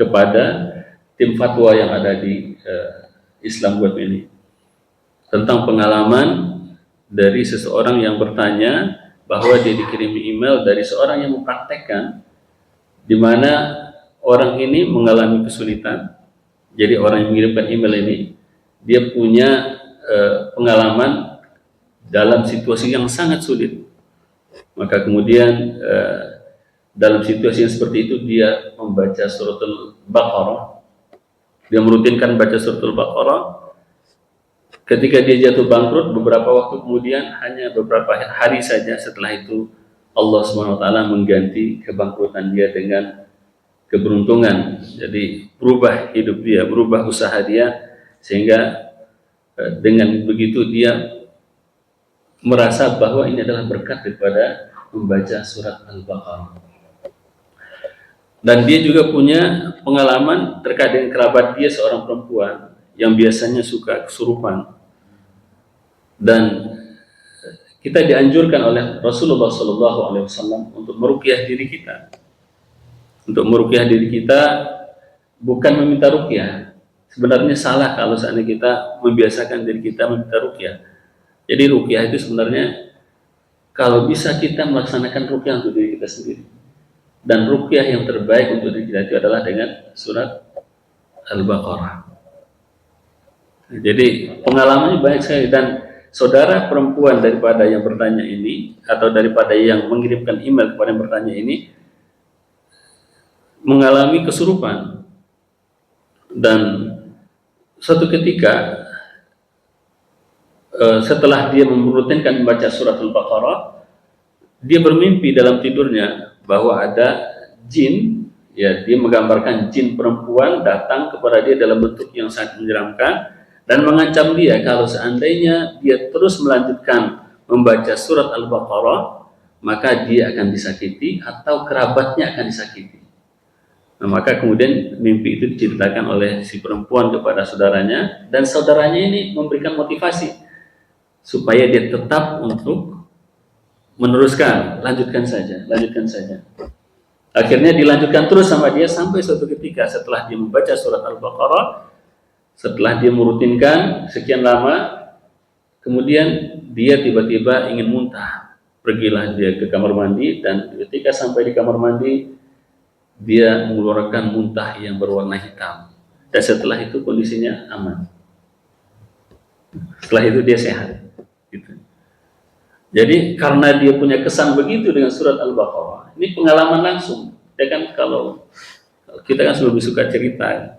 kepada tim fatwa yang ada di Islam Web ini tentang pengalaman dari seseorang yang bertanya bahwa dia dikirimi email dari seorang yang mempraktekkan, di mana orang ini mengalami kesulitan. Jadi orang yang mengirimkan email ini dia punya pengalaman dalam situasi yang sangat sulit. Maka kemudian dalam situasi yang seperti itu dia membaca suratul Baqarah. Dia merutinkan baca suratul Baqarah. Ketika dia jatuh bangkrut, beberapa waktu kemudian, hanya beberapa hari saja setelah itu, Allah SWT mengganti kebangkrutan dia dengan keberuntungan. Jadi berubah hidup dia, berubah usaha dia, sehingga dengan begitu dia merasa bahwa ini adalah berkat daripada membaca surat Al-Baqarah. Dan dia juga punya pengalaman terkait dengan kerabat dia, seorang perempuan yang biasanya suka kesurupan. Dan kita dianjurkan oleh Rasulullah SAW untuk meruqyah diri kita. Untuk meruqyah diri kita bukan meminta ruqyah. Sebenarnya salah kalau seandainya kita membiasakan diri kita meminta ruqyah. Jadi ruqyah itu sebenarnya kalau bisa kita melaksanakan ruqyah untuk diri kita sendiri. Dan ruqyah yang terbaik untuk diri kita itu adalah dengan surat Al-Baqarah. Jadi pengalamannya banyak sekali, dan saudara perempuan daripada yang bertanya ini, atau daripada yang mengirimkan email kepada yang bertanya ini, mengalami kesurupan. Dan suatu ketika setelah dia merutinkan membaca surat Al-Baqarah, dia bermimpi dalam tidurnya bahwa ada jin, ya, dia menggambarkan jin perempuan datang kepada dia dalam bentuk yang sangat menyeramkan dan mengancam dia kalau seandainya dia terus melanjutkan membaca surat Al-Baqarah, maka dia akan disakiti atau kerabatnya akan disakiti. Nah, maka kemudian mimpi itu diceritakan oleh si perempuan kepada saudaranya, dan saudaranya ini memberikan motivasi supaya dia tetap untuk meneruskan, lanjutkan saja. Akhirnya dilanjutkan terus sama dia sampai suatu ketika setelah dia membaca surat Al-Baqarah, setelah dia merutinkan sekian lama, kemudian dia tiba-tiba ingin muntah. Pergilah dia ke kamar mandi, dan ketika sampai di kamar mandi, dia mengeluarkan muntah yang berwarna hitam. Dan setelah itu kondisinya aman. Setelah itu dia sehat. Gitu. Jadi karena dia punya kesan begitu dengan surat Al-Baqarah, ini pengalaman langsung. Ya kan, kalau kita kan lebih suka cerita,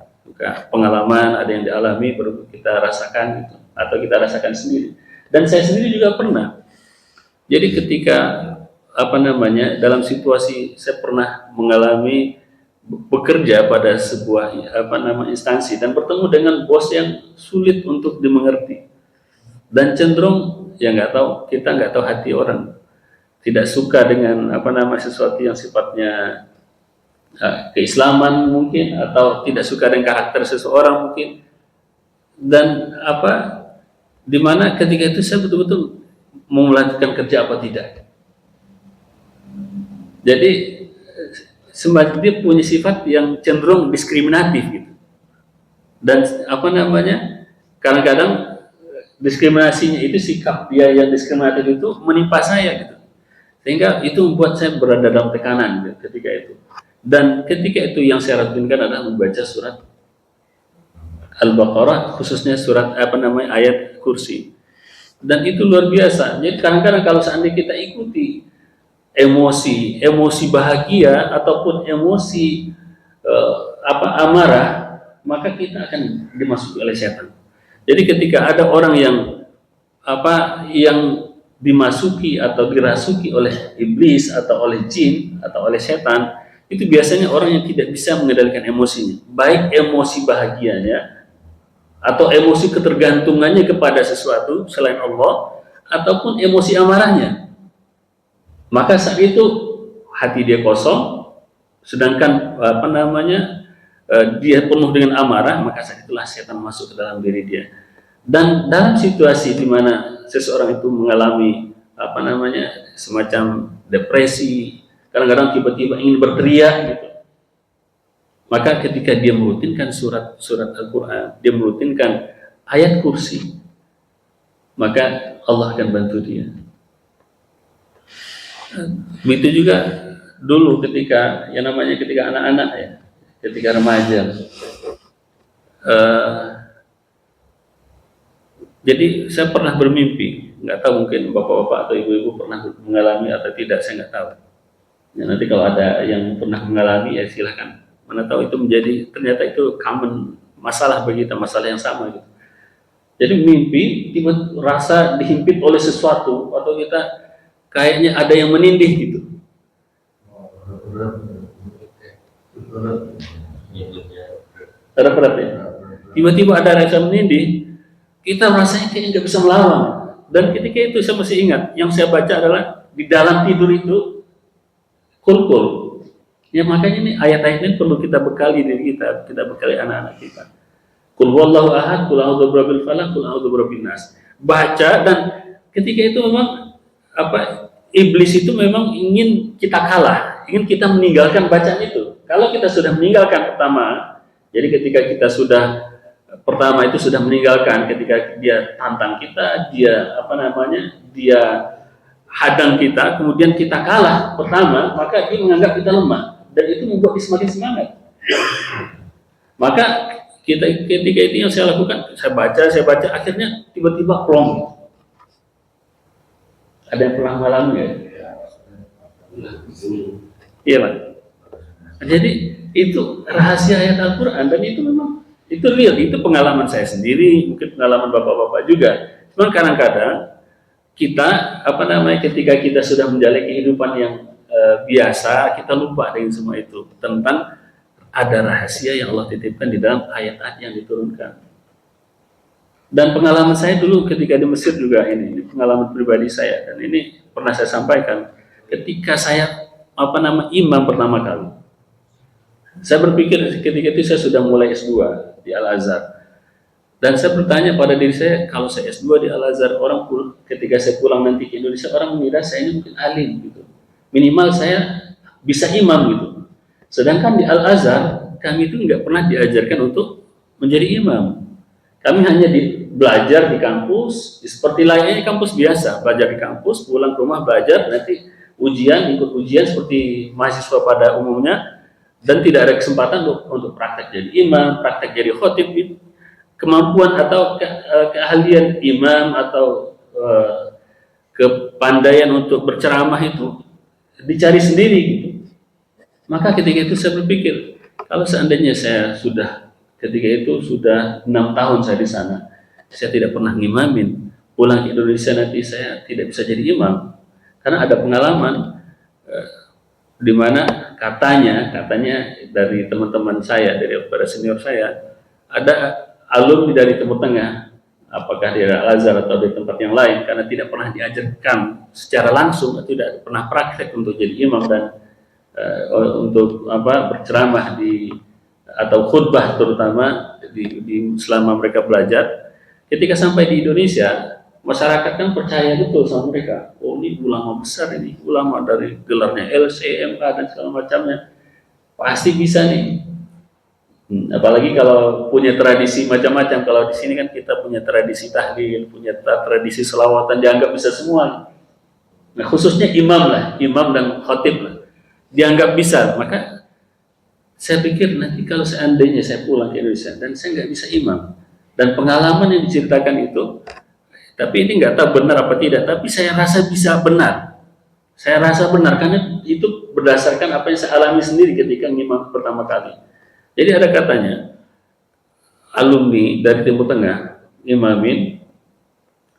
pengalaman ada yang dialami baru kita rasakan gitu, atau kita rasakan sendiri. Dan saya sendiri juga pernah. Jadi ketika dalam situasi saya pernah mengalami bekerja pada sebuah instansi dan bertemu dengan bos yang sulit untuk dimengerti, dan cenderung kita nggak tahu hati orang, tidak suka dengan sesuatu yang sifatnya keislaman mungkin, atau tidak suka dengan karakter seseorang mungkin, dan dimana ketika itu saya betul-betul mau melanjutkan kerja apa tidak. Jadi semacam dia punya sifat yang cenderung diskriminatif gitu, dan kadang-kadang diskriminasinya itu, sikap dia yang diskriminatif itu menimpa saya gitu, sehingga itu membuat saya berada dalam tekanan gitu, ketika itu. Dan ketika itu yang saya rutinkan adalah membaca surat Al-Baqarah, khususnya surat ayat kursi. Dan itu luar biasa. Jadi kadang-kadang kalau seandainya kita ikuti emosi bahagia ataupun emosi amarah, maka kita akan dimasuki oleh setan. Jadi ketika ada orang yang dimasuki atau dirasuki oleh iblis atau oleh jin atau oleh setan, itu biasanya orang yang tidak bisa mengendalikan emosinya, baik emosi bahagianya atau emosi ketergantungannya kepada sesuatu selain Allah, ataupun emosi amarahnya. Maka saat itu hati dia kosong, sedangkan dia penuh dengan amarah, maka saat itulah setan masuk ke dalam diri dia. Dan dalam situasi di mana seseorang itu mengalami semacam depresi, kadang-kadang tiba-tiba ingin berteriak gitu, Maka ketika dia merutinkan surat Al-Quran, dia merutinkan ayat kursi, maka Allah akan bantu dia. Begitu juga dulu ketika yang namanya ketika anak-anak ya, ketika remaja. Jadi saya pernah bermimpi, nggak tahu mungkin bapak-bapak atau ibu-ibu pernah mengalami atau tidak, saya nggak tahu. Ya, nanti kalau ada yang pernah mengalami ya silahkan. Mana tahu itu menjadi ternyata itu common masalah bagi kita, masalah yang sama gitu. Jadi mimpi tiba rasa dihimpit oleh sesuatu atau kita kayaknya ada yang menindih gitu. Berat ya. Tiba-tiba ada rasa menindih, kita rasanya kayaknya nggak bisa melawan. Dan ketika itu saya masih ingat, yang saya baca adalah di dalam tidur itu kul. Ya makanya ini ayat-ayat ini perlu kita bekali diri kita bekali anak-anak kita. Qul huwallahu ahad, qul a'udzu birabbil falaq, qul a'udzu birabbin nas. Baca, dan ketika itu memang iblis itu memang ingin kita kalah, ingin kita meninggalkan bacaan itu. Kalau kita sudah meninggalkan pertama, jadi ketika kita sudah pertama itu sudah meninggalkan, ketika dia tantang kita, dia dia hadang kita, kemudian kita kalah pertama, maka dia menganggap kita lemah. Dan itu membuat dia semakin semangat. Maka ketika itu yang saya lakukan, saya baca, akhirnya tiba-tiba plong. Ada yang pernah mengalami ya? Iya Pak. Jadi itu rahasia ayat Al-Quran, dan itu memang itu real, itu pengalaman saya sendiri, mungkin pengalaman bapak-bapak juga. Cuma kadang-kadang kita ketika kita sudah menjalani kehidupan yang biasa, kita lupa dengan semua itu, tentang ada rahasia yang Allah titipkan di dalam ayat-ayat yang diturunkan. Dan pengalaman saya dulu ketika di Mesir juga, ini pengalaman pribadi saya, dan ini pernah saya sampaikan ketika saya imam pertama kali. Saya berpikir ketika itu saya sudah mulai S2 di Al-Azhar, dan saya bertanya pada diri saya, kalau saya S2 di Al-Azhar, ketika saya pulang nanti ke Indonesia, orang mengira saya ini mungkin alim gitu, minimal saya bisa imam gitu. Sedangkan di Al-Azhar kami itu nggak pernah diajarkan untuk menjadi imam. Kami hanya belajar di kampus, seperti layaknya kampus biasa, belajar di kampus, pulang ke rumah belajar, nanti ikut ujian seperti mahasiswa pada umumnya, dan tidak ada kesempatan untuk praktek jadi imam, praktek jadi khotib. Kemampuan atau keahlian imam atau kepandaian untuk berceramah itu dicari sendiri gitu. Maka ketika itu saya berpikir, kalau seandainya saya ketika itu sudah 6 tahun saya di sana, saya tidak pernah ngimamin, pulang ke Indonesia nanti saya tidak bisa jadi imam, karena ada pengalaman di mana katanya dari teman-teman saya, dari para senior saya, ada alumni dari Timur Tengah, apakah di Al-Azhar atau di tempat yang lain, karena tidak pernah diajarkan secara langsung, tidak pernah praktek untuk jadi imam dan untuk berceramah atau khutbah, terutama selama mereka belajar. Ketika sampai di Indonesia, masyarakat kan percaya betul sama mereka. Oh, ini ulama besar, ini ulama dari gelarnya LCMA dan segala macamnya, pasti bisa nih. Apalagi kalau punya tradisi macam-macam. Kalau di sini kan kita punya tradisi tahlil, punya tradisi selawatan, dianggap bisa semua. Nah, khususnya imam dan khatib lah, dianggap bisa. Maka saya pikir nanti kalau seandainya saya pulang ke Indonesia dan saya nggak bisa imam, dan pengalaman yang diceritakan itu, tapi ini nggak tahu benar apa tidak, tapi saya rasa bisa benar. Saya rasa benar karena itu berdasarkan apa yang saya alami sendiri ketika ngimam pertama kali. Jadi ada katanya alumni dari Timur Tengah ngimamin,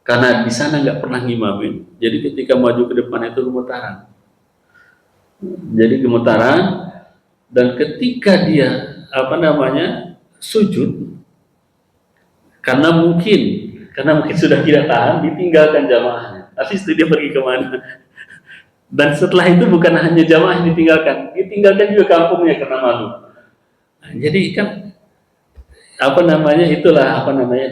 karena di sana nggak pernah ngimamin, jadi ketika maju ke depan itu gemetaran. Jadi gemetaran, dan ketika dia sujud, karena mungkin sudah tidak tahan, ditinggalkan jamaahnya. Tapi dia pergi kemana? Dan setelah itu bukan hanya jamaah yang ditinggalkan juga kampungnya karena malu. Nah, jadi kan itulah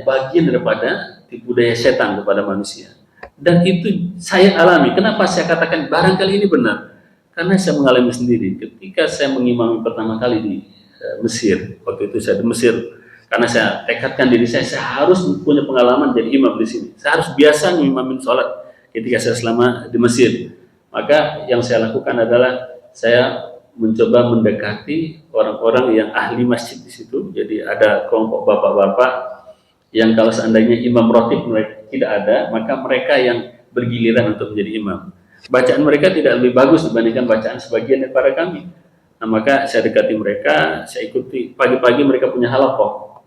bagian daripada tipu daya setan kepada manusia. Dan itu saya alami. Kenapa saya katakan barangkali ini benar? Karena saya mengalami sendiri ketika saya mengimami pertama kali di Mesir. Waktu itu saya di Mesir, karena saya tekadkan diri saya harus punya pengalaman jadi imam di sini. Saya harus biasa ngimamin sholat ketika saya selama di Mesir. Maka yang saya lakukan adalah saya mencoba mendekati orang-orang yang ahli masjid di situ. Jadi ada kelompok bapak-bapak yang kalau seandainya imam rotib mereka tidak ada, maka mereka yang bergiliran untuk menjadi imam. Bacaan mereka tidak lebih bagus dibandingkan bacaan sebagian daripada kami. Nah, maka saya dekati mereka, saya ikuti. Pagi-pagi mereka punya halakoh,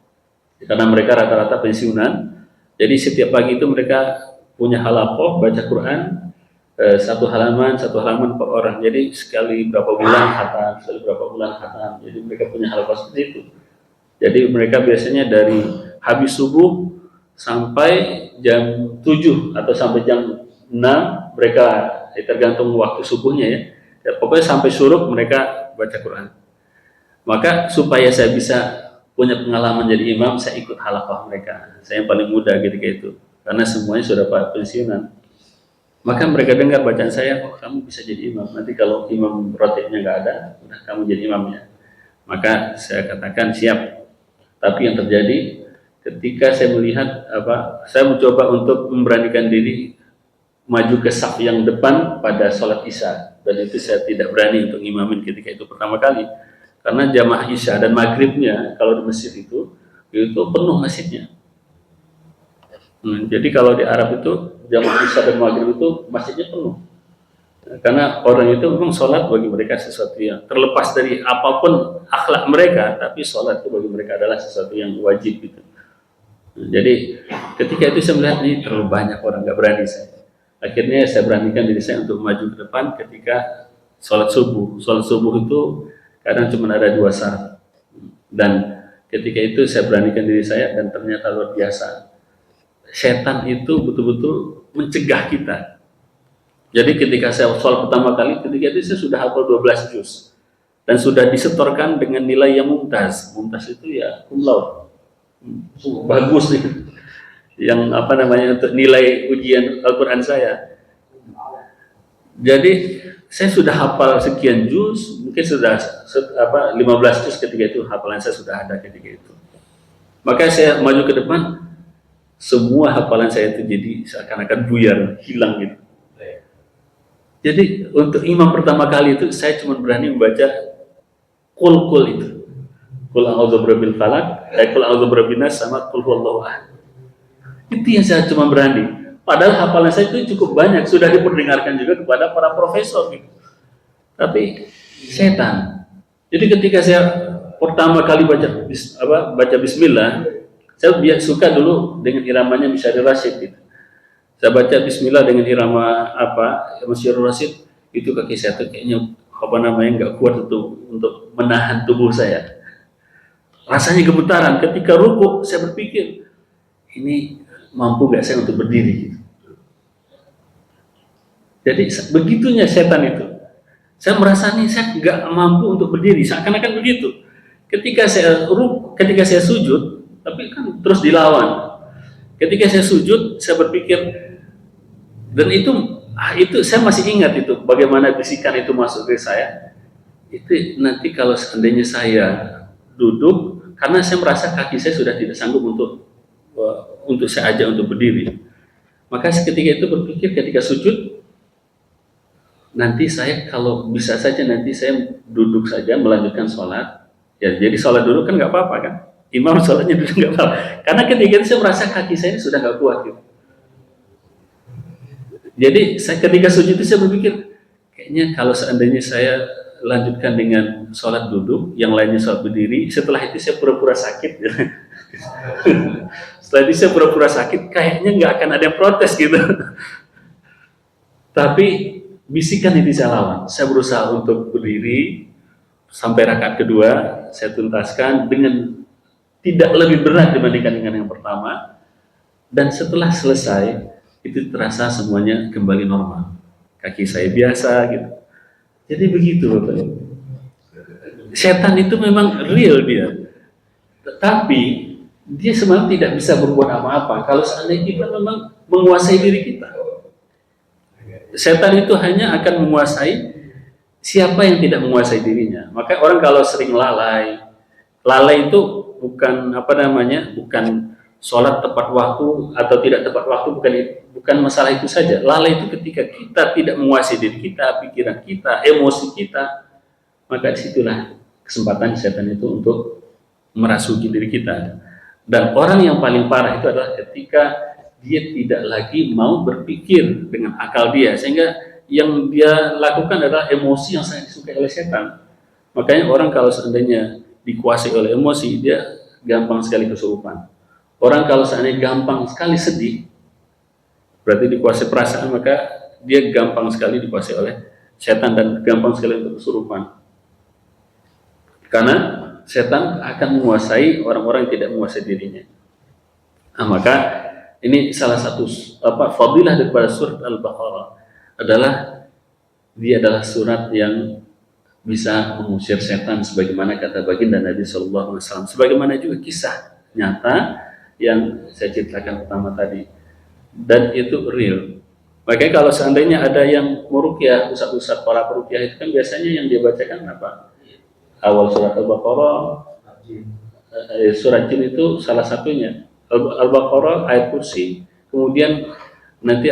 karena mereka rata-rata pensiunan. Jadi setiap pagi itu mereka punya halakoh, baca Quran, satu halaman per orang. Jadi sekali berapa bulan khatam. Jadi mereka punya halakoh seperti itu. Jadi mereka biasanya dari habis subuh sampai jam 7 atau sampai jam 6 mereka, tergantung waktu subuhnya ya. Pokoknya sampai syuruk mereka baca Quran. Maka supaya saya bisa punya pengalaman jadi imam, saya ikut halaqah mereka. Saya yang paling muda ketika itu, karena semuanya sudah pensiunan. Maka mereka dengar bacaan saya, oh kamu bisa jadi imam. Nanti kalau imam rotibnya nggak ada, udah kamu jadi imamnya. Maka saya katakan siap. Tapi yang terjadi ketika saya melihat saya mencoba untuk memberanikan diri maju ke saf yang depan pada sholat isya, dan itu saya tidak berani untuk ngimamin ketika itu pertama kali, karena jamaah isya dan maghribnya kalau di Mesir itu penuh masjidnya. Jadi kalau di Arab itu jamaah isya dan maghrib itu masjidnya penuh, karena orang itu memang sholat bagi mereka sesuatu yang terlepas dari apapun akhlak mereka, tapi sholat itu bagi mereka adalah sesuatu yang wajib gitu. Jadi ketika itu saya melihat ini terlalu banyak orang, nggak berani saya. Akhirnya saya beranikan diri saya untuk maju ke depan ketika sholat subuh. Sholat subuh itu kadang cuma ada 2 syarat, dan ketika itu saya beranikan diri saya, dan ternyata luar biasa. Setan itu betul-betul mencegah kita. Jadi ketika saya sholat pertama kali, ketika itu saya sudah hafal 12 juz dan sudah disetorkan dengan nilai yang mumtaz. Mumtaz itu ya cum laude, bagus nih. Yang untuk nilai ujian Al-Quran saya. Jadi saya sudah hafal sekian juz, mungkin sudah 15 juz ketika itu, hafalan saya sudah ada ketika itu. Maka saya maju ke depan, semua hafalan saya itu jadi seakan-akan buyar, hilang gitu. Jadi untuk imam pertama kali itu saya cuma berani membaca kul itu. Kul a'udzu birabbil falaq, kul a'udzu birabbin nas, sama kul huwallahu ahad. Itu yang saya cuma berani. Padahal hafalan saya itu cukup banyak, sudah diperdengarkan juga kepada para profesor gitu. Tapi setan. Jadi ketika saya pertama kali baca bismillah, saya suka dulu dengan iramanya Misyarul Rasyid gitu. Saya baca bismillah dengan irama Misyarul Rasyid, itu kaki saya tuh kayaknya nggak kuat untuk menahan tubuh saya. Rasanya gemetaran. Ketika ruku saya berpikir, ini mampu nggak saya untuk berdiri gitu. Jadi begitunya setan itu. Saya merasa nih saya nggak mampu untuk berdiri, seakan-akan begitu. Ketika saya sujud, tapi kan terus dilawan. Ketika saya sujud, saya berpikir, dan itu saya masih ingat itu bagaimana bisikan itu masuk ke saya. Itu nanti kalau seandainya saya duduk, karena saya merasa kaki saya sudah tidak sanggup untuk saya ajak untuk berdiri. Maka ketika itu berpikir, ketika sujud, nanti saya kalau bisa saja nanti saya duduk saja melanjutkan sholat. Ya, jadi sholat dulu kan nggak apa-apa kan? Imam sholatnya duduk nggak apa-apa. Karena ketika itu saya merasa kaki saya ini sudah nggak kuat gitu. Jadi ketika sujud itu saya berpikir, kayaknya kalau seandainya saya lanjutkan dengan sholat duduk, yang lainnya sholat berdiri, setelah itu saya pura-pura sakit. Setelah itu saya pura-pura sakit, kayaknya nggak akan ada yang protes gitu. Tapi bisikan itu saya lawan. Saya berusaha untuk berdiri sampai rakaat kedua, saya tuntaskan dengan tidak lebih berat dibandingkan dengan yang pertama. Dan setelah selesai, itu terasa semuanya kembali normal. Kaki saya biasa gitu. Jadi begitu Bapak. Setan itu memang real dia. Tetapi dia sebenarnya tidak bisa berbuat apa-apa kalau seandainya kita memang menguasai diri kita. Setan itu hanya akan menguasai siapa yang tidak menguasai dirinya. Maka orang kalau sering lalai, Lalai itu bukan apa namanya, bukan sholat tepat waktu atau tidak tepat waktu, bukan masalah itu saja. Lalai itu ketika kita tidak menguasai diri kita, pikiran kita, emosi kita, maka disitulah kesempatan setan itu untuk merasuki diri kita. Dan orang yang paling parah itu adalah ketika dia tidak lagi mau berpikir dengan akal dia, sehingga yang dia lakukan adalah emosi yang sangat disukai oleh setan. Makanya orang kalau seandainya dikuasai oleh emosi, dia gampang sekali kesurupan. Orang kalau seandainya gampang sekali sedih, berarti dikuasai perasaan, maka dia gampang sekali dikuasai oleh setan dan gampang sekali untuk kesurupan. Karena setan akan menguasai orang-orang yang tidak menguasai dirinya. Nah, maka ini salah satu fadilah daripada surat Al-Baqarah adalah dia adalah surat yang bisa mengusir setan, sebagaimana kata baginda Nabi Shallallahu Alaihi Wasallam, sebagaimana juga kisah nyata yang saya ceritakan pertama tadi, dan itu real. Makanya kalau seandainya ada yang meruqyah, ustaz-ustaz para peruqyah itu kan biasanya yang dia bacakan apa? Awal surat Al-Baqarah, surat Jin itu salah satunya. Al-Baqarah, ayat kursi. Kemudian nanti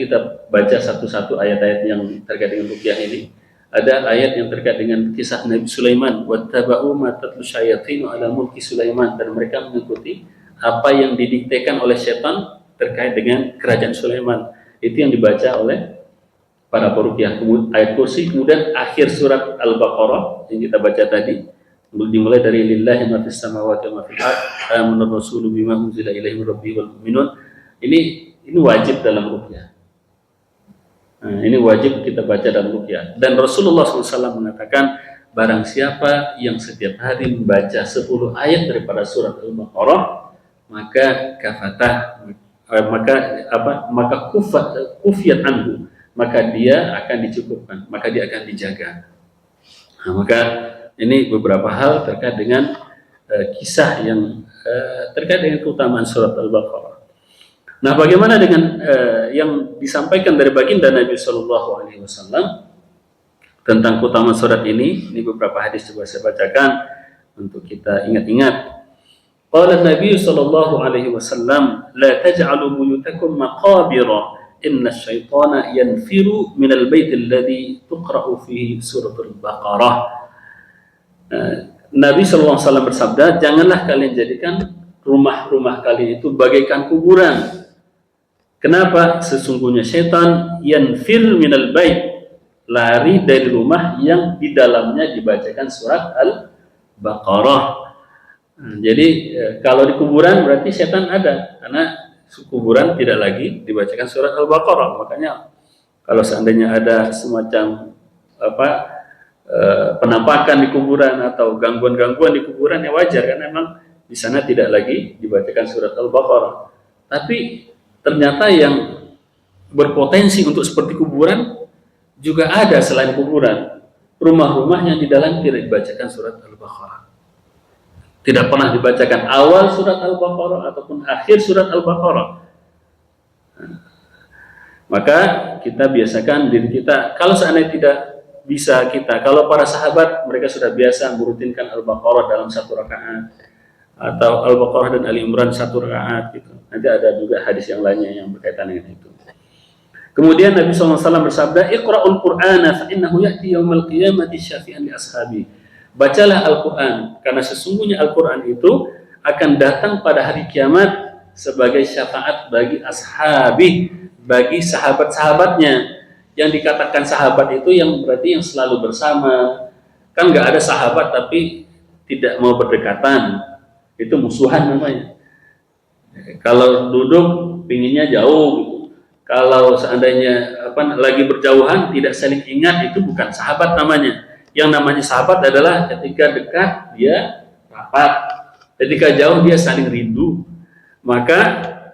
kita baca satu-satu ayat-ayat yang terkait dengan ruqyah ini. Ada ayat yang terkait dengan kisah Nabi Sulaiman, wattaba'u ma tatlu syayatinu ala mulki Sulaiman, dan mereka mengikuti apa yang didiktekan oleh setan terkait dengan kerajaan Sulaiman. Itu yang dibaca oleh para peruqyah. Kemudian ayat kursi, kemudian akhir surat Al-Baqarah yang kita baca tadi, dimulai dari lillahi ma fis samawati wa ma fil ardh amanar rasulu bima unzila ilaihi min rabbihi wal mu'minun. Ini wajib dalam ruqyah. Nah, ini wajib kita baca dalam ruqyah. Dan Rasulullah SAW mengatakan, barang siapa yang setiap hari membaca 10 ayat daripada surat Al-Baqarah, maka kufiyat anhu, maka dia akan dicukupkan, maka dia akan dijaga. Nah, maka ini beberapa hal terkait dengan kisah yang terkait dengan keutamaan surat Al-Baqarah. Nah, bagaimana dengan yang disampaikan dari baginda Nabi Shallallahu Alaihi Wasallam tentang keutamaan surat ini? Ini beberapa hadis coba saya bacakan untuk kita ingat-ingat. Qala Nabi Shallallahu Alaihi Wasallam, la taj'alu buyutakum maqabira, inna syaitana yanfiru minal bait alladhi tuqra'u fihi suratul Baqarah. Nabi Shallallahu Alaihi Wasallam bersabda, janganlah kalian jadikan rumah-rumah kalian itu bagaikan kuburan. Kenapa? Sesungguhnya setan yanfir minal bait, lari dari rumah yang di dalamnya dibacakan surat Al-Baqarah. Jadi kalau di kuburan berarti setan ada, karena kuburan tidak lagi dibacakan surat Al-Baqarah. Makanya kalau seandainya ada semacam penampakan di kuburan atau gangguan-gangguan di kuburan, ya wajar, karena memang di sana tidak lagi dibacakan surat Al-Baqarah. Tapi ternyata yang berpotensi untuk seperti kuburan juga ada selain kuburan. Rumah-rumah yang di dalam tidak dibacakan surat Al-Baqarah. Tidak pernah dibacakan awal surat Al-Baqarah ataupun akhir surat Al-Baqarah. Maka kita biasakan diri kita, kalau seandainya tidak bisa kita, kalau para sahabat mereka sudah biasa merutinkan Al-Baqarah dalam satu rakaat, atau Al-Baqarah dan Ali Imran satu rakaat gitu. Nanti ada juga hadis yang lainnya yang berkaitan dengan itu. Kemudian Nabi SAW bersabda, Iqra'ul Qur'ana fa innahu ya'ti yaumal qiyamati syafi'an li ashabi. Bacalah Al-Quran, karena sesungguhnya Al-Quran itu akan datang pada hari kiamat sebagai syafaat bagi ashabi, bagi sahabat-sahabatnya. Yang dikatakan sahabat itu yang berarti yang selalu bersama. Kan nggak ada sahabat tapi tidak mau berdekatan, itu musuhan namanya. Kalau duduk pinginnya jauh, kalau seandainya lagi berjauhan tidak saling ingat, itu bukan sahabat namanya. Yang namanya sahabat adalah ketika dekat dia rapat, ketika jauh dia saling rindu. Maka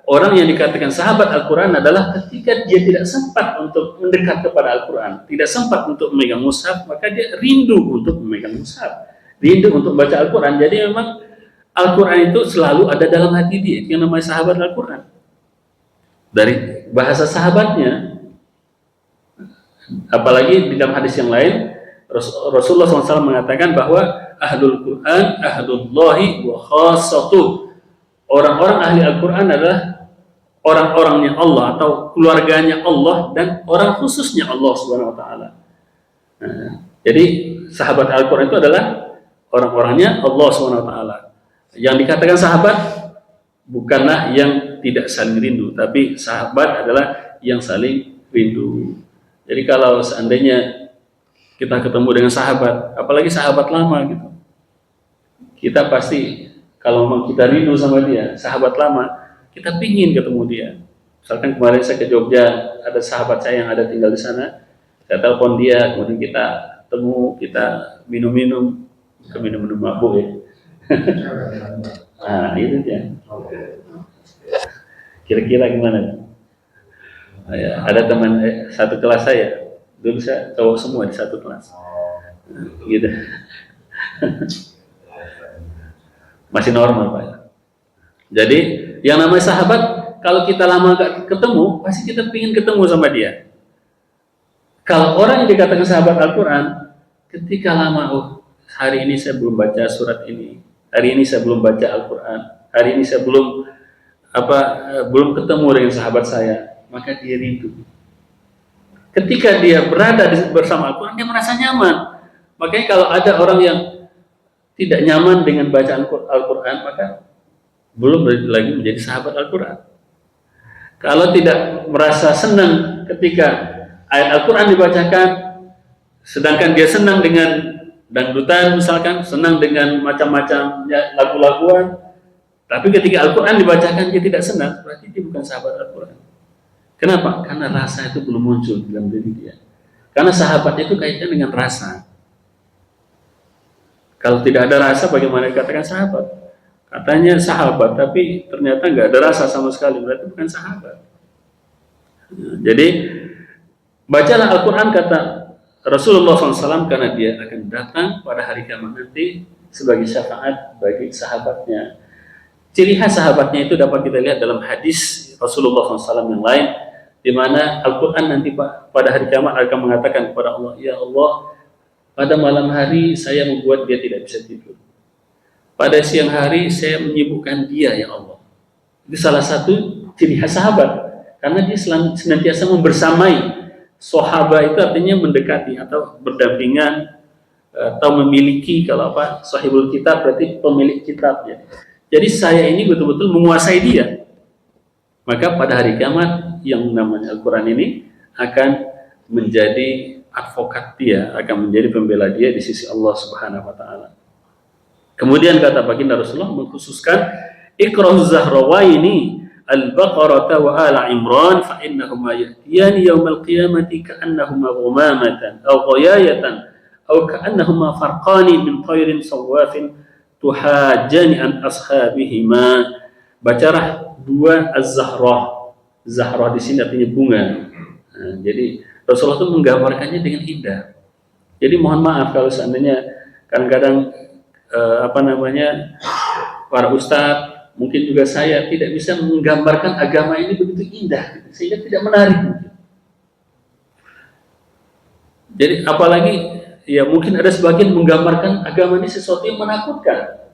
orang yang dikatakan sahabat Al-Quran adalah ketika dia tidak sempat untuk mendekat kepada Al-Quran, tidak sempat untuk memegang mushaf, maka dia rindu untuk memegang mushaf, rindu untuk baca Al-Quran. Jadi memang Al-Quran itu selalu ada dalam hati dia, yang namanya sahabat Al-Quran. Dari bahasa sahabatnya, apalagi di dalam hadis yang lain, Rasulullah SAW mengatakan bahwa ahlul Quran ahlullahi wa khassatuh. Orang-orang ahli Al-Quran adalah orang-orangnya Allah atau keluarganya Allah dan orang khususnya Allah Subhanahu wa taala. Jadi sahabat Al-Quran itu adalah orang-orangnya Allah Subhanahu wa taala. Yang dikatakan sahabat bukanlah yang tidak saling rindu, tapi sahabat adalah yang saling rindu. Jadi kalau seandainya kita ketemu dengan sahabat, apalagi sahabat lama gitu, kita pasti kalau memang kita rindu sama dia, sahabat lama, kita pingin ketemu dia. Misalkan kemarin saya ke Jogja, ada sahabat saya yang ada tinggal di sana, saya telepon dia, kemudian kita ketemu, kita minum-minum, minum-minum mabuk ya. Nah, itu dia. Kira-kira gimana? Ada teman satu kelas saya, dulu saya cowok semua di satu kelas, gitu. Masih normal Pak. Jadi yang namanya sahabat, kalau kita lama gak ketemu, pasti kita pingin ketemu sama dia. Kalau orang yang dikatakan sahabat Al-Quran, ketika lama, hari ini saya belum baca surat ini, hari ini saya belum baca Al-Quran, hari ini saya belum ketemu dengan sahabat saya, maka dia rindu. Ketika dia berada bersama Al-Quran, dia merasa nyaman. Makanya kalau ada orang yang tidak nyaman dengan bacaan Al-Quran, maka belum lagi menjadi sahabat Al-Quran. Kalau tidak merasa senang ketika ayat Al-Quran dibacakan, sedangkan dia senang dengan dangdutan misalkan, senang dengan macam-macam lagu-laguan, tapi ketika Al-Quran dibacakan dia tidak senang, berarti dia bukan sahabat Al-Quran. Kenapa? Karena rasa itu belum muncul dalam diri dia. Karena sahabat itu kaitannya dengan rasa. Kalau tidak ada rasa, bagaimana dikatakan sahabat? Katanya sahabat, tapi ternyata nggak ada rasa sama sekali, berarti bukan sahabat. Jadi bacalah Al-Quran, kata Rasulullah SAW, karena dia akan datang pada hari kiamat nanti sebagai syafaat bagi sahabatnya. Ciri khas sahabatnya itu dapat kita lihat dalam hadis Rasulullah SAW yang lain, di mana Al-Quran nanti pada hari kiamat akan mengatakan kepada Allah, ya Allah, pada malam hari saya membuat dia tidak bisa tidur. Pada siang hari saya menyibukkan dia, ya Allah. Itu salah satu ciri khas sahabat, karena dia senantiasa membersamai. Sahabat itu artinya mendekati atau berdampingan atau memiliki, kalau sahibul kitab berarti pemilik kitab ya. Jadi saya ini betul-betul menguasai dia. Maka pada hari kiamat yang namanya Al-Quran ini akan menjadi advokat dia, akan menjadi pembela dia di sisi Allah Subhanahu wa taala. Kemudian kata baginda Rasulullah mengkhususkan Iqra'uz Zahrawaini Al-Baqarah wa Ala Imran fa innahuma ya'tiyani yaumal qiyamati ka'annahuma ghumamatan aw ghayayatan aw ka'annahuma farqani min tayrin sawafin tuhajjani an ashabihima. Bacalah dua Az-Zahrah. Zahrah di sini artinya bunga. Nah, jadi Rasulullah itu menggambarkannya dengan indah. Jadi mohon maaf kalau seandainya kadang-kadang para ustadz, mungkin juga saya tidak bisa menggambarkan agama ini begitu indah, sehingga tidak menarik. Jadi apalagi ya mungkin ada sebagian menggambarkan agama ini sesuatu yang menakutkan.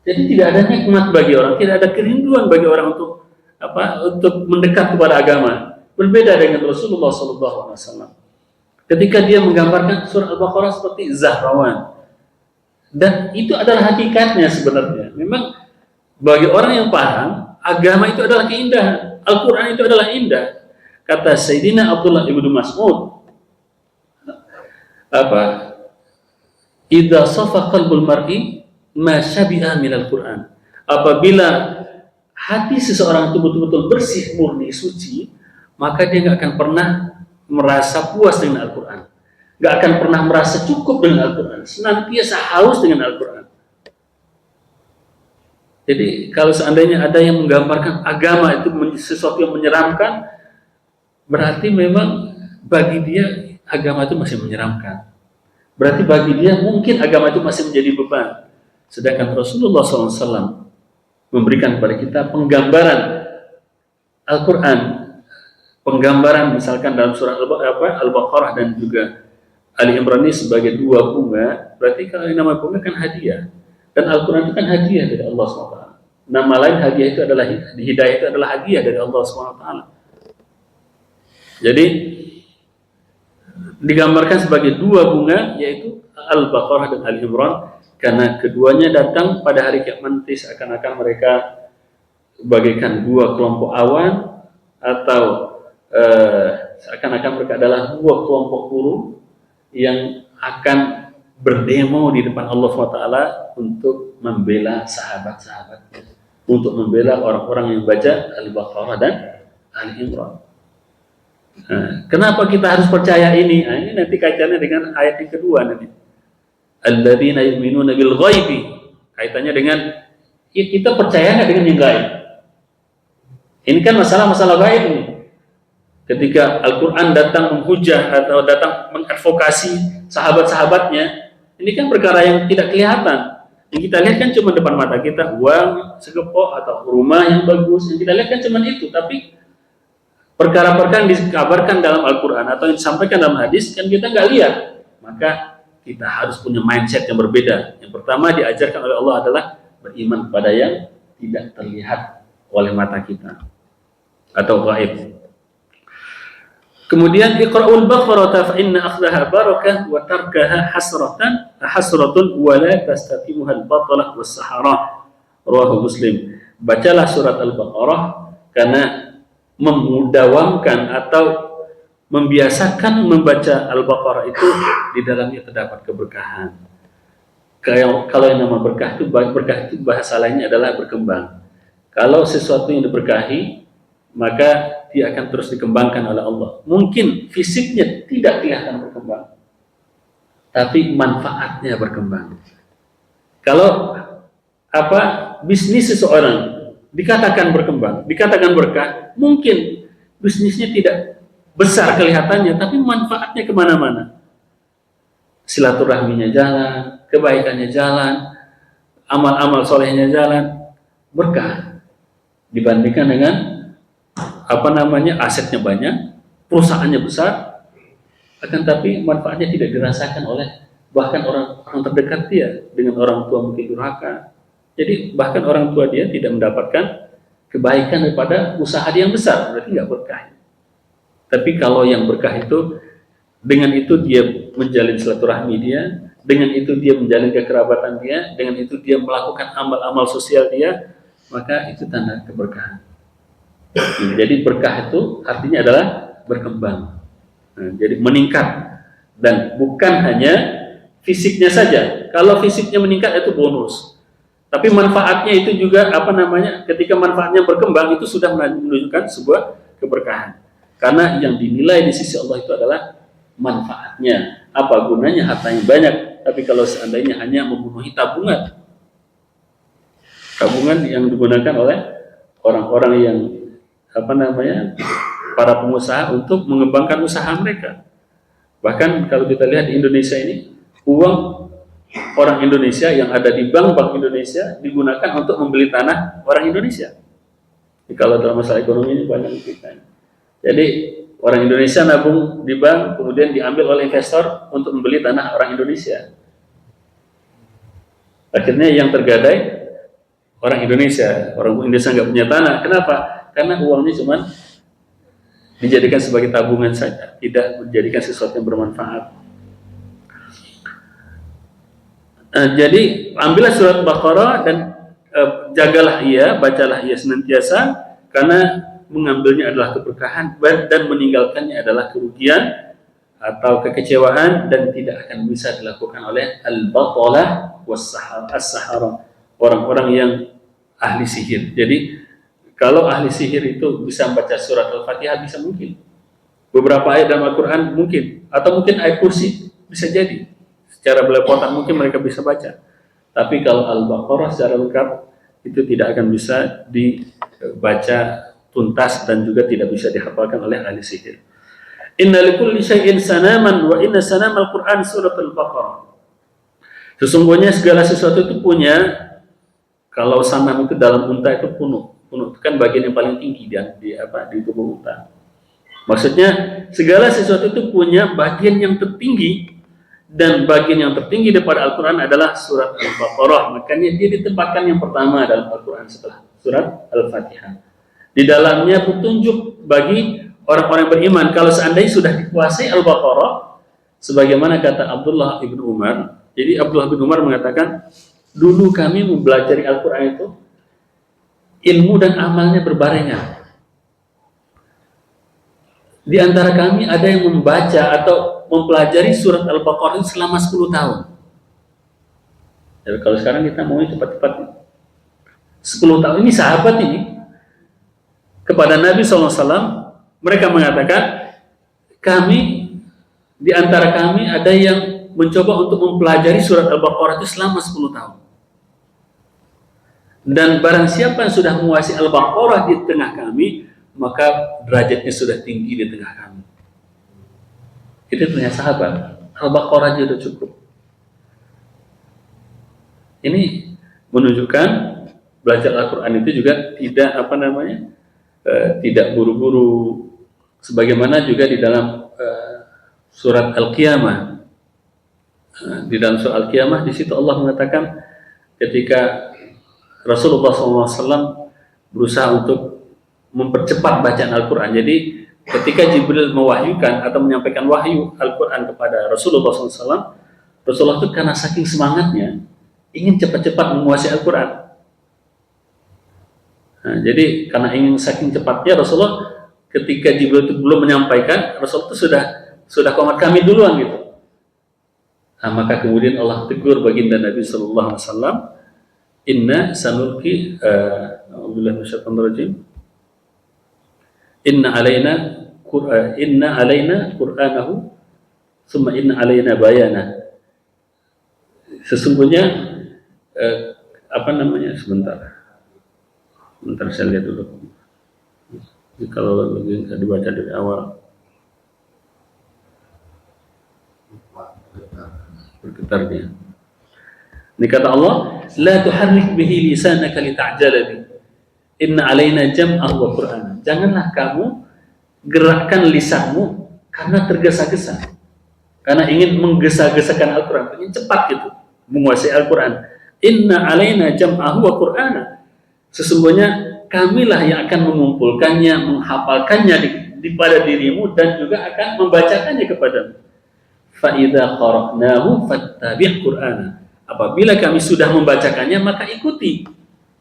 Jadi tidak ada nikmat bagi orang, tidak ada kerinduan bagi orang untuk mendekat kepada agama. Berbeda dengan Rasulullah SAW. Ketika dia menggambarkan surah Al-Baqarah seperti Zahrawan. Dan itu adalah hakikatnya sebenarnya. Memang bagi orang yang paham, agama itu adalah keindahan. Al-Quran itu adalah indah. Kata Sayyidina Abdullah ibnu Mas'ud, idza safa qalbul mar'i ma syabiha minal Quran. Apabila hati seseorang itu betul-betul bersih, murni, suci, maka dia nggak akan pernah merasa puas dengan Al-Quran. Nggak akan pernah merasa cukup dengan Al-Quran. Senantiasa haus dengan Al-Quran. Jadi kalau seandainya ada yang menggambarkan agama itu sesuatu yang menyeramkan, berarti memang bagi dia agama itu masih menyeramkan. Berarti bagi dia mungkin agama itu masih menjadi beban. Sedangkan Rasulullah SAW memberikan kepada kita penggambaran Al-Quran, penggambaran misalkan dalam surah Al-Baqarah dan juga Ali Imran ini sebagai dua bunga, berarti kalau yang nama bunga kan hadiah. Dan Al-Quran itu kan hadiah dari Allah SWT. Nama lain hadiah itu adalah hidayah, itu adalah hadiah dari Allah SWT. Jadi digambarkan sebagai dua bunga, yaitu Al-Baqarah dan Ali Imran, karena keduanya datang pada hari kiamat nanti seakan-akan mereka bagaikan dua kelompok awan, atau seakan-akan mereka adalah dua kelompok buruh yang akan berdemo di depan Allah SWT untuk membela sahabat-sahabatnya, untuk membela orang-orang yang baca Al-Baqarah dan Ali Imran. Nah, kenapa kita harus percaya ini? Nah, ini nanti kaitannya dengan ayat yang kedua nanti. Alladzina yu'minuna bil ghaibi. Kaitannya dengan ya, kita percaya nggak dengan yang gaib? Ini kan masalah-masalah gaib nih. Ketika Al-Quran datang menghujah atau datang mengadvokasi sahabat-sahabatnya, ini kan perkara yang tidak kelihatan. Yang kita lihat kan cuma depan mata kita, uang segepok atau rumah yang bagus. Yang kita lihat kan cuma itu. Tapi perkara-perkara yang dikabarkan dalam Al-Quran atau yang disampaikan dalam hadis kan kita nggak lihat. Maka kita harus punya mindset yang berbeda. Yang pertama diajarkan oleh Allah adalah beriman kepada yang tidak terlihat oleh mata kita atau gaib. Kemudian Iqra'ul Baqarah fa inna akhdaha barakah wa tarkaha hasratun wa la tastatimuha al-batalah was-sahara. Rawahu Muslim. Bacalah surat Al-Baqarah karena memudawamkan atau membiasakan membaca Al-Baqarah itu di dalamnya terdapat keberkahan. Kalau yang nama berkah itu bahasa lainnya adalah berkembang. Kalau sesuatu yang diberkahi, maka dia akan terus dikembangkan oleh Allah. Mungkin fisiknya tidak kelihatan berkembang, tapi manfaatnya berkembang. Kalau bisnis seseorang dikatakan berkembang, dikatakan berkah, mungkin bisnisnya tidak besar kelihatannya, tapi manfaatnya kemana-mana. Silaturahminya jalan, kebaikannya jalan, amal-amal solehnya jalan, berkah. Dibandingkan dengan asetnya banyak, perusahaannya besar, akan tapi manfaatnya tidak dirasakan oleh bahkan orang terdekat dia. Dengan orang tua mungkin durhaka, jadi bahkan orang tua dia tidak mendapatkan kebaikan daripada usaha dia yang besar, berarti nggak berkah. Tapi kalau yang berkah itu, dengan itu dia menjalin silaturahmi dia, dengan itu dia menjalin kekerabatan dia, dengan itu dia melakukan amal-amal sosial dia, maka itu tanda keberkahan. Jadi berkah itu artinya adalah berkembang, jadi meningkat, dan bukan hanya fisiknya saja. Kalau fisiknya meningkat itu bonus, tapi manfaatnya itu juga ketika manfaatnya berkembang itu sudah menunjukkan sebuah keberkahan. Karena yang dinilai di sisi Allah itu adalah manfaatnya. Apa gunanya harta yang banyak, tapi kalau seandainya hanya memenuhi tabungan yang digunakan oleh orang-orang yang para pengusaha untuk mengembangkan usaha mereka. Bahkan kalau kita lihat di Indonesia ini, uang orang Indonesia yang ada di bank Indonesia digunakan untuk membeli tanah orang Indonesia. Jadi, kalau dalam masalah ekonomi ini banyak kita. Jadi orang Indonesia nabung di bank, kemudian diambil oleh investor untuk membeli tanah orang Indonesia. Akhirnya yang tergadai orang Indonesia nggak punya tanah. Kenapa? Karena uangnya cuma dijadikan sebagai tabungan saja, tidak menjadikan sesuatu yang bermanfaat. Jadi ambillah surat Baqarah dan jagalah ia, bacalah ia senantiasa, karena mengambilnya adalah keberkahan dan meninggalkannya adalah kerugian atau kekecewaan, dan tidak akan bisa dilakukan oleh al-batalah was-sahara, orang-orang yang ahli sihir. Jadi kalau ahli sihir itu bisa membaca surat Al-Fatihah, bisa mungkin. Beberapa ayat dalam Al-Quran mungkin. Atau mungkin ayat kursi, bisa jadi. Secara belepotan mungkin mereka bisa baca. Tapi kalau Al-Baqarah secara lengkap, itu tidak akan bisa dibaca tuntas dan juga tidak bisa dihafalkan oleh ahli sihir. Inna likulli syai'in sanaman wa inna sanamal Qur'an surat Al-Baqarah. Sesungguhnya segala sesuatu itu punya, kalau sanam itu dalam unta itu punuk itu kan bagian yang paling tinggi di tubuh unta. Maksudnya segala sesuatu itu punya bagian yang tertinggi, dan bagian yang tertinggi daripada Al-Quran adalah surat Al-Baqarah. Makanya dia ditempatkan yang pertama dalam Al-Quran setelah surat Al-Fatihah. Di dalamnya petunjuk bagi orang-orang beriman. Kalau seandainya sudah dikuasai Al-Baqarah, sebagaimana kata Abdullah ibn Umar. Jadi Abdullah bin Umar mengatakan, dulu kami mempelajari Al-Quran itu, ilmu dan amalnya berbarengan. Di antara kami ada yang membaca atau mempelajari surat Al-Baqarah selama 10 tahun. Jadi kalau sekarang kita mau cepat-cepat 10 tahun, ini sahabat ini kepada Nabi SAW, mereka mengatakan, kami, di antara kami ada yang mencoba untuk mempelajari surat Al-Baqarah itu selama 10 tahun. Dan barang siapa yang sudah menguasai Al-Baqarah di tengah kami, maka derajatnya sudah tinggi di tengah kami. Itu punya sahabat. Al-Baqarah aja sudah cukup. Ini menunjukkan belajar Al-Quran itu juga tidak tidak buru-buru. Sebagaimana juga di dalam surat Al-Qiyamah. Di dalam surat Al-Qiyamah di situ Allah mengatakan ketika Rasulullah SAW berusaha untuk mempercepat bacaan Al-Quran. Jadi ketika Jibril mewahyukan atau menyampaikan wahyu Al-Quran kepada Rasulullah SAW, Rasulullah itu karena saking semangatnya ingin cepat-cepat menguasai Al-Quran. Nah, jadi karena ingin saking cepatnya, Rasulullah ketika Jibril itu belum menyampaikan, Rasulullah itu sudah komat kami duluan gitu. Nah, maka kemudian Allah tegur baginda Nabi Sallallahu Alaihi Wasallam, Inna sanulki a'udzubillahi minasyaitonir rajim. Inna alaina Qur'anahu summa inna alaina bayana. Sesungguhnya sebentar saya lihat dulu. Kalau lagi dibaca dari awal bergetar dia. Ini kata Allah, la tuharrik bihi lisanaka lita'jala bi. Inna alaina jam'ahu wa Qur'ana. Janganlah kamu gerakkan lisanmu karena tergesa-gesa. Karena ingin menggesa-gesakan Al-Quran, ingin cepat gitu menguasai Al-Quran. Inna alaina jam'ahu wa Qur'ana. Sesungguhnya kamilah yang akan mengumpulkannya, menghafalkannya pada dirimu dan juga akan membacakannya kepadamu. Fa idza qara'nahu fattabi' Qur'ana. Apabila kami sudah membacakannya, maka ikuti.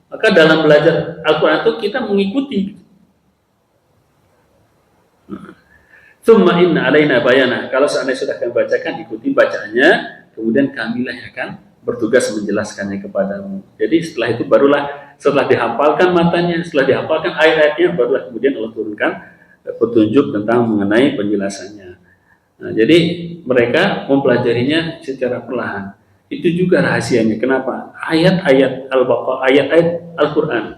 Maka dalam belajar Al-Quran itu kita mengikuti. Tsumma inna alaina bayana. Kalau seandainya sudah kami bacakan, ikuti bacaannya, kemudian kamilah yang akan bertugas menjelaskannya kepadamu. Jadi setelah itu barulah, setelah dihafalkan matanya, setelah dihafalkan ayat-ayatnya, barulah kemudian Allah turunkan petunjuk tentang mengenai penjelasannya. Nah, jadi mereka mempelajarinya secara perlahan. Itu juga rahasianya. Kenapa? Ayat-ayat Al-Baqarah, ayat-ayat Al-Quran.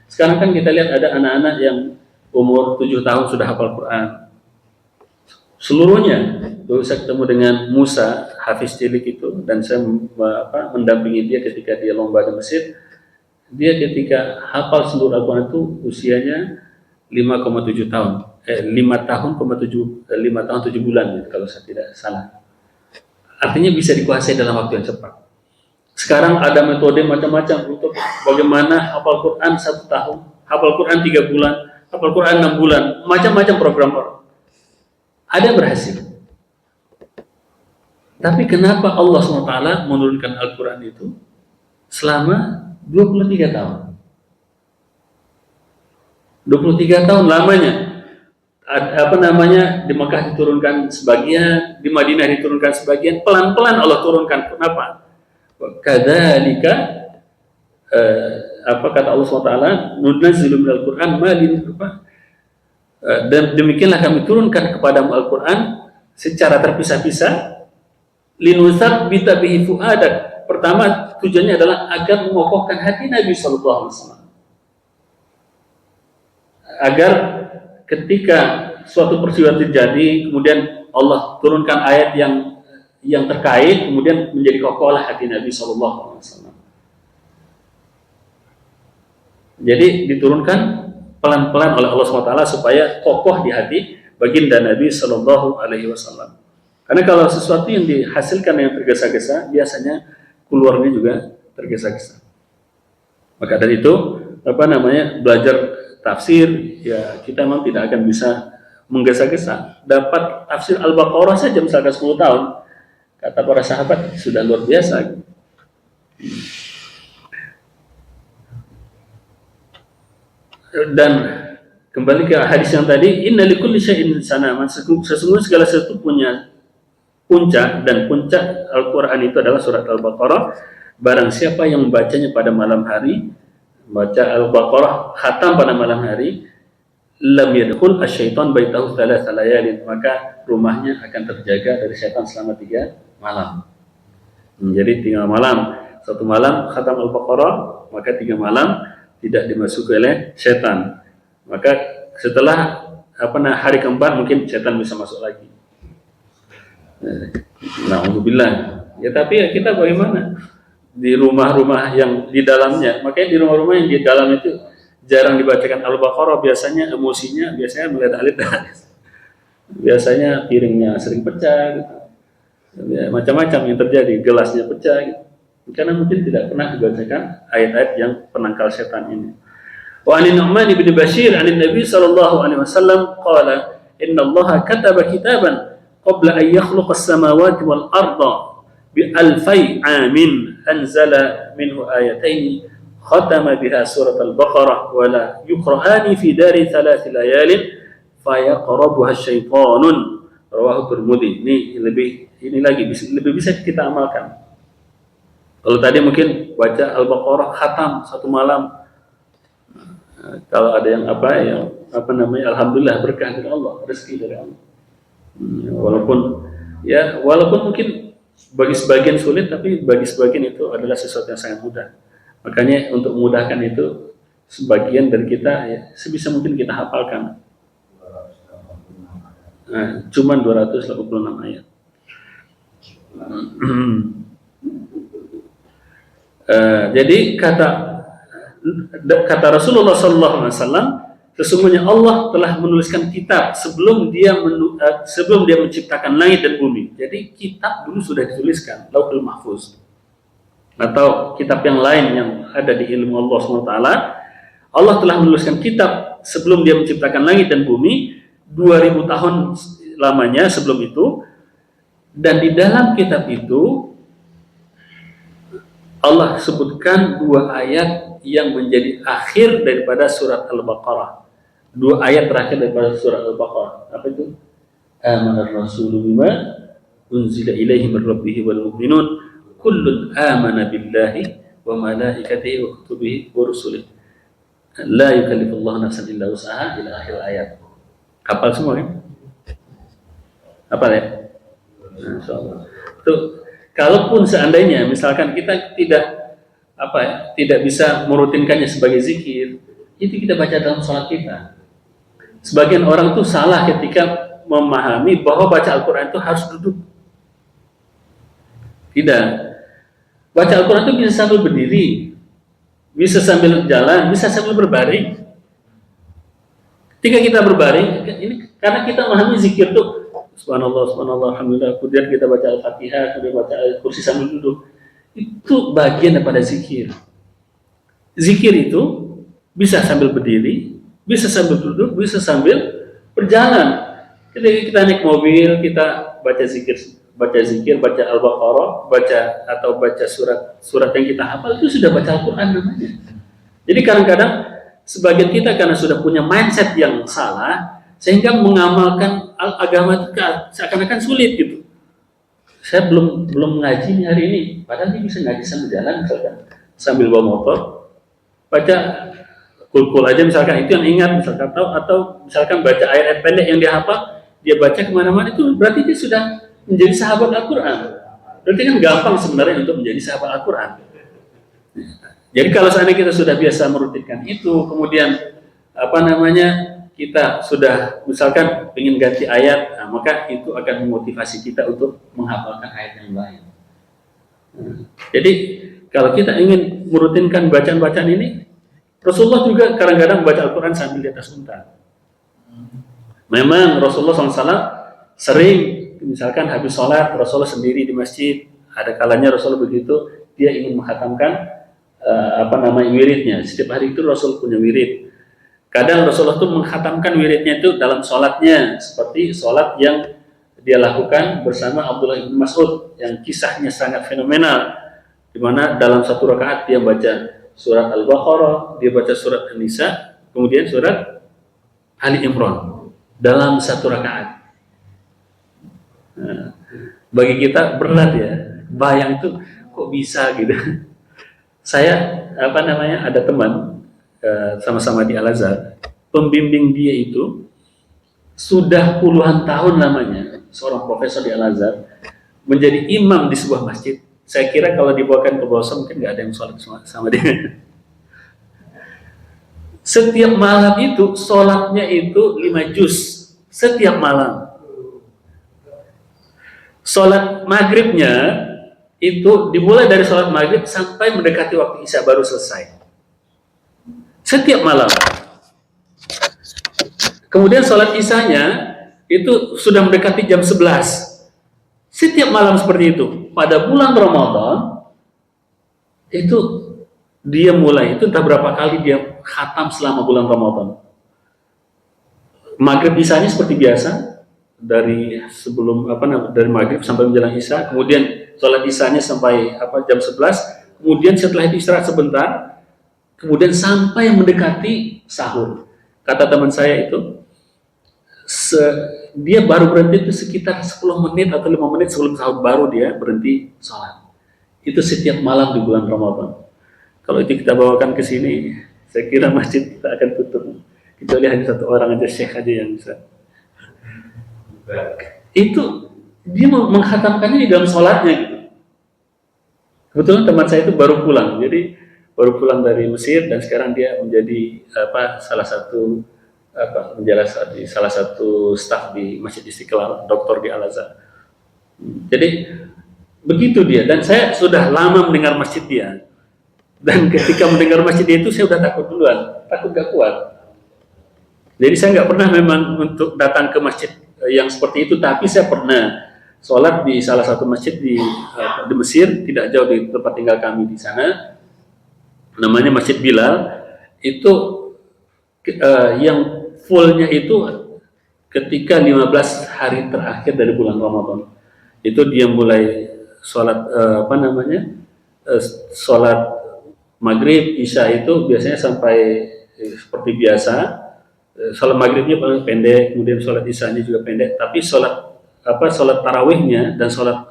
Sekarang kan kita lihat ada anak-anak yang umur 7 tahun sudah hafal Quran. Seluruhnya. Dulu saya ketemu dengan Musa, Hafiz cilik itu, dan saya mendampingi dia ketika dia lomba di Mesir. Dia ketika hafal seluruh Al-Quran itu usianya 5,7 tahun. 5 tahun 7 bulan gitu, kalau saya tidak salah. Artinya bisa dikuasai dalam waktu yang cepat. Sekarang ada metode macam-macam untuk bagaimana hafal Quran 1 tahun, hafal Quran 3 bulan, hafal Quran 6 bulan, macam-macam program. Ada yang berhasil. Tapi kenapa Allah SWT menurunkan Al-Quran itu selama 23 tahun? 23 tahun lamanya. Di Mekah diturunkan sebagian, di Madinah diturunkan sebagian, pelan-pelan Allah turunkan. Kenapa? Kadzalika kata Allah SWT, nunazzilu minal Qur'an ma dan demikianlah kami turunkan kepadamu Al-Quran secara terpisah-pisah, linutsabita bihi fuadak. Pertama tujuannya adalah agar mengokohkan hati Nabi SAW, agar ketika suatu peristiwa terjadi, kemudian Allah turunkan ayat yang terkait, kemudian menjadi kokohlah hati Nabi SAW. Jadi diturunkan pelan-pelan oleh Allah SWT supaya kokoh di hati baginda Nabi SAW. Karena kalau sesuatu yang dihasilkan yang tergesa-gesa, biasanya keluarnya juga tergesa-gesa. Maka dari itu, belajar tafsir, ya kita memang tidak akan bisa menggesa-gesa. Dapat tafsir Al-Baqarah saja misalkan 10 tahun, kata para sahabat sudah luar biasa. Dan kembali ke hadis yang tadi, inna likulli syai'in sanaman, sesungguhnya segala sesuatu punya puncak, dan puncak Al-Quran itu adalah surat Al-Baqarah. Barang siapa yang membacanya pada malam hari, baca Al-Baqarah khatam pada malam hari, lam yadkhul asyaitan baitahu thalatha layalin, maka rumahnya akan terjaga dari syaitan selama 3 malam. Jadi 3 malam, 1 malam khatam Al-Baqarah, maka 3 malam tidak dimasuki oleh syaitan. Maka setelah hari keempat mungkin syaitan bisa masuk lagi. Na'udzubillah. Ya tapi ya kita bagaimana? Di rumah-rumah yang di dalamnya, makanya di rumah-rumah yang di dalam itu jarang dibacakan Al-Baqarah, biasanya emosinya biasanya meledak-ledak. Biasanya piringnya sering pecah gitu. Ya, macam-macam yang terjadi, gelasnya pecah gitu. Karena mungkin tidak pernah dibacakan ayat-ayat yang penangkal setan ini. Wa an Nu'man bin Bashir an Nabi sallallahu alaihi wasallam qala inna Allah kataba kitaban qabla an yakhluqa as-samawati wal arda bi alfai amin anzala minhu ayatayn khatama biha surat al-Baqarah wa la yuqra'ani fi dari 3 layalin fayaqrabuha syaitanun, rawahu Tirmidzi. Ini lagi lebih bisa kita amalkan. Kalau tadi mungkin baca Al-Baqarah khatam 1 malam, kalau ada yang alhamdulillah berkah dari Allah, rezeki dari Allah. Walaupun mungkin bagi sebagian sulit, tapi bagi sebagian itu adalah sesuatu yang sangat mudah. Makanya untuk memudahkan itu, sebagian dari kita ya sebisa mungkin kita hafalkan. Cuman 286 ayat. Jadi kata Rasulullah SAW, sesungguhnya Allah telah menuliskan kitab sebelum dia menciptakan langit dan bumi. Jadi kitab dulu sudah dituliskan, Lauhul Mahfuz, atau kitab yang lain yang ada di ilmu Allah SWT. Allah telah menuliskan kitab sebelum dia menciptakan langit dan bumi, 2000 tahun lamanya sebelum itu. Dan di dalam kitab itu Allah sebutkan 2 ayat yang menjadi akhir daripada surat Al-Baqarah. 2 ayat terakhir daripada surat Al-Baqarah. Apa itu? Amanar rasulu bima unzila ilaihi min rabbih wal mu'minun kullun amana billahi wa malaikatihi wa kutubihi wa rusulihi la yukallifullahu nafsan illa wus'aha, ila akhir ayat. Hafal semua kan? Hafal ya? Insyaallah. Tuh, kalaupun seandainya misalkan kita tidak bisa merutinkannya sebagai zikir, itu kita baca dalam sholat kita. Sebagian orang tuh salah ketika memahami bahwa baca Al-Quran itu harus duduk. Tidak. Baca Al-Quran itu bisa sambil berdiri, bisa sambil jalan, bisa sambil berbaring. Ketika kita berbaring, ini karena kita memahami zikir tuh subhanallah, subhanallah, alhamdulillah, kemudian kita baca Al-Fatihah, kemudian baca kursi sambil duduk. Itu bagian daripada zikir. Zikir itu bisa sambil berdiri, bisa sambil duduk, bisa sambil berjalan. Ketika kita naik mobil, kita baca zikir, baca Al-Baqarah, baca surat yang kita hafal, itu sudah baca Al-Quran namanya. Jadi kadang-kadang sebagian kita karena sudah punya mindset yang salah, sehingga mengamalkan agama itu seakan-akan sulit gitu. Saya belum ngaji nih hari ini, padahal dia bisa ngaji sambil jalan, misalkan sambil bawa motor, baca kul aja misalkan, itu yang ingat misalkan, atau misalkan baca ayat-ayat pendek yang dia hafal, dia baca kemana-mana, itu berarti dia sudah menjadi sahabat Al-Quran. Berarti kan gampang sebenarnya untuk menjadi sahabat Al-Quran. Jadi kalau seandainya kita sudah biasa merutinkan itu, kemudian kita sudah misalkan ingin ganti ayat, maka itu akan memotivasi kita untuk menghafalkan ayat yang lain. Jadi kalau kita ingin merutinkan bacaan-bacaan ini, Rasulullah juga kadang-kadang baca Al-Quran sambil di atas unta. Memang Rasulullah SAW sering misalkan habis sholat Rasulullah sendiri di masjid, ada kalanya Rasulullah begitu dia ingin menghatamkan wiridnya. Setiap hari itu Rasul punya wirid. Kadang Rasulullah itu menghatamkan wiridnya itu dalam sholatnya, seperti sholat yang dia lakukan bersama Abdullah bin Mas'ud yang kisahnya sangat fenomenal, di mana dalam satu rakaat dia baca surat Al-Baqarah, dia baca surat An-Nisa, kemudian surat Ali Imran dalam satu rakaat. Nah, bagi kita berat ya, bayang itu kok bisa gitu. Saya ada teman sama-sama di Al-Azhar, pembimbing dia itu sudah puluhan tahun lamanya, seorang profesor di Al-Azhar, menjadi imam di sebuah masjid. Saya kira kalau dibawakan ke bawah mungkin nggak ada yang sholat sama dia. Setiap malam itu sholatnya itu 5 juz setiap malam. Sholat maghribnya itu dimulai dari sholat maghrib sampai mendekati waktu isya baru selesai. Setiap malam. Kemudian sholat isyanya itu sudah mendekati jam 11. Setiap malam seperti itu. Pada bulan Ramadan itu dia mulai, itu entah berapa kali dia khatam selama bulan Ramadan. Maghrib isyanya seperti biasa, dari sebelum dari maghrib sampai menjelang isya, kemudian sholat isyanya sampai jam 11, kemudian setelah itu istirahat sebentar, kemudian sampai mendekati sahur. Kata teman saya itu, dia baru berhenti itu sekitar 10 menit atau 5 menit sebelum sahur, baru dia berhenti sholat. Itu setiap malam di bulan Ramadan. Kalau itu kita bawakan ke sini, saya kira masjid kita akan tutup. Kecuali hanya satu orang aja, syekh aja yang bisa. Itu dia menghatamkannya di dalam sholatnya gitu. Kebetulan teman saya itu baru pulang, jadi baru pulang dari Mesir dan sekarang dia menjadi salah satu staf di Masjid Istiqlal, doktor di Al-Azhar. Jadi begitu dia, dan saya sudah lama mendengar masjid dia. Dan ketika mendengar masjid itu saya udah takut duluan, takut gak kuat. Jadi saya nggak pernah memang untuk datang ke masjid yang seperti itu, tapi saya pernah sholat di salah satu masjid di Mesir, tidak jauh di tempat tinggal kami di sana, namanya Masjid Bilal. Itu yang fullnya itu ketika 15 hari terakhir dari bulan Ramadan. Itu dia mulai sholat sholat maghrib, isya itu biasanya sampai seperti biasa. Sholat maghribnya paling pendek, kemudian sholat isyanya juga pendek. Tapi sholat tarawihnya dan sholat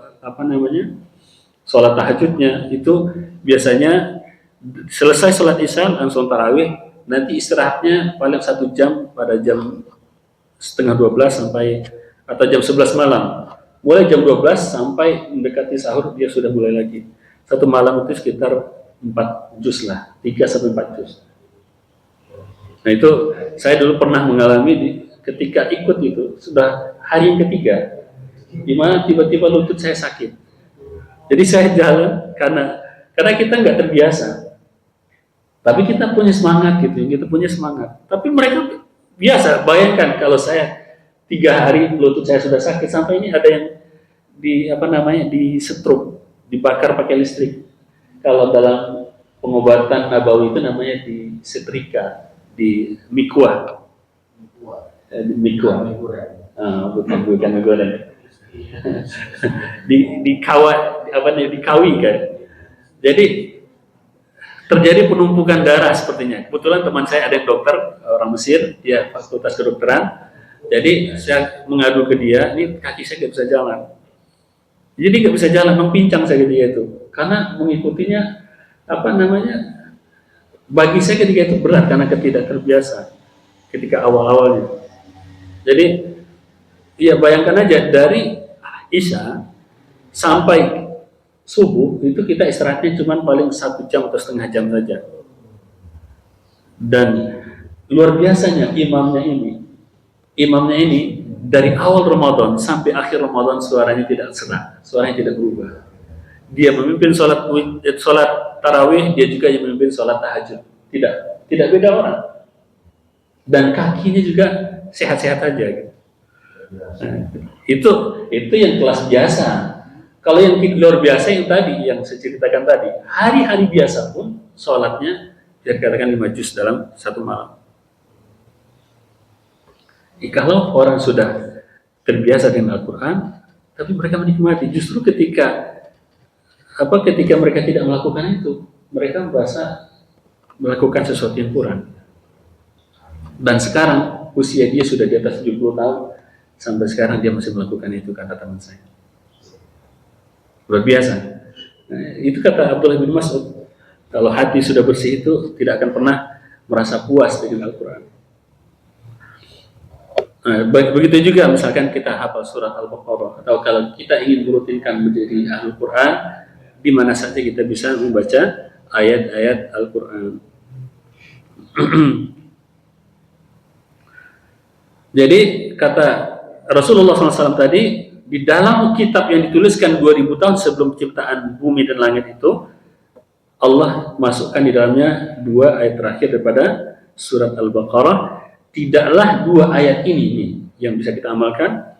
tahajudnya itu biasanya selesai sholat isya langsung tarawih. Nanti istirahatnya paling 1 jam pada jam 11:30 sampai atau jam 11 malam. Mulai jam 12 sampai mendekati sahur dia sudah mulai lagi. Satu malam itu sekitar 4 juz lah, 3 sampai 4 juz. Nah itu saya dulu pernah mengalami ketika ikut itu, sudah hari yang ketiga, di mana tiba-tiba lutut saya sakit. Jadi saya jalan karena kita nggak terbiasa. Tapi kita punya semangat gitu, kita punya semangat. Tapi mereka biasa, bayangkan kalau saya 3 hari lutut saya sudah sakit, sampai ini ada yang di stroke, dibakar pakai listrik. Kalau dalam pengobatan nabawi itu namanya di setrika, di mikwa. Di mikwa. Bukan goreng. Dikawi kan. Jadi terjadi penumpukan darah sepertinya. Kebetulan teman saya ada yang dokter, orang Mesir, dia fakultas kedokteran. Jadi saya mengadu ke dia, ini kaki saya nggak bisa jalan. Jadi nggak bisa jalan, mempincang saya ketika itu. Karena mengikutinya, bagi saya ketika itu berat karena tidak terbiasa ketika awal-awalnya. Jadi, ya bayangkan aja dari isya sampai subuh itu kita istirahatnya cuma paling 1 jam atau setengah jam saja. Dan luar biasanya imamnya ini dari awal Ramadan sampai akhir Ramadan suaranya tidak serak, suaranya tidak berubah. Dia memimpin sholat tarawih, dia juga yang memimpin sholat tahajud. Tidak beda orang. Dan kakinya juga sehat-sehat aja. Gitu. Itu yang kelas biasa. Kalau yang luar biasa yang tadi, yang saya ceritakan tadi, hari-hari biasa pun sholatnya dikatakan 5 juz dalam satu malam. Kalau orang sudah terbiasa dengan Al-Quran, tapi mereka menikmati, justru ketika mereka tidak melakukan itu, mereka merasa melakukan sesuatu yang kurang. Dan sekarang usia dia sudah di atas 70 tahun, sampai sekarang dia masih melakukan itu, kata teman saya. Luar biasa. Nah, itu kata Abdullah bin Mas'ud, kalau hati sudah bersih itu tidak akan pernah merasa puas dengan Al-Quran. Nah, begitu juga misalkan kita hafal surat Al-Baqarah, atau kalau kita ingin merutinkan menjadi ahli Quran, di mana saja kita bisa membaca ayat-ayat Al-Quran. Jadi kata Rasulullah SAW tadi, di dalam kitab yang dituliskan 2000 tahun sebelum penciptaan bumi dan langit itu, Allah masukkan di dalamnya 2 ayat terakhir daripada surat Al-Baqarah. Tidaklah 2 ayat ini nih, yang bisa kita amalkan,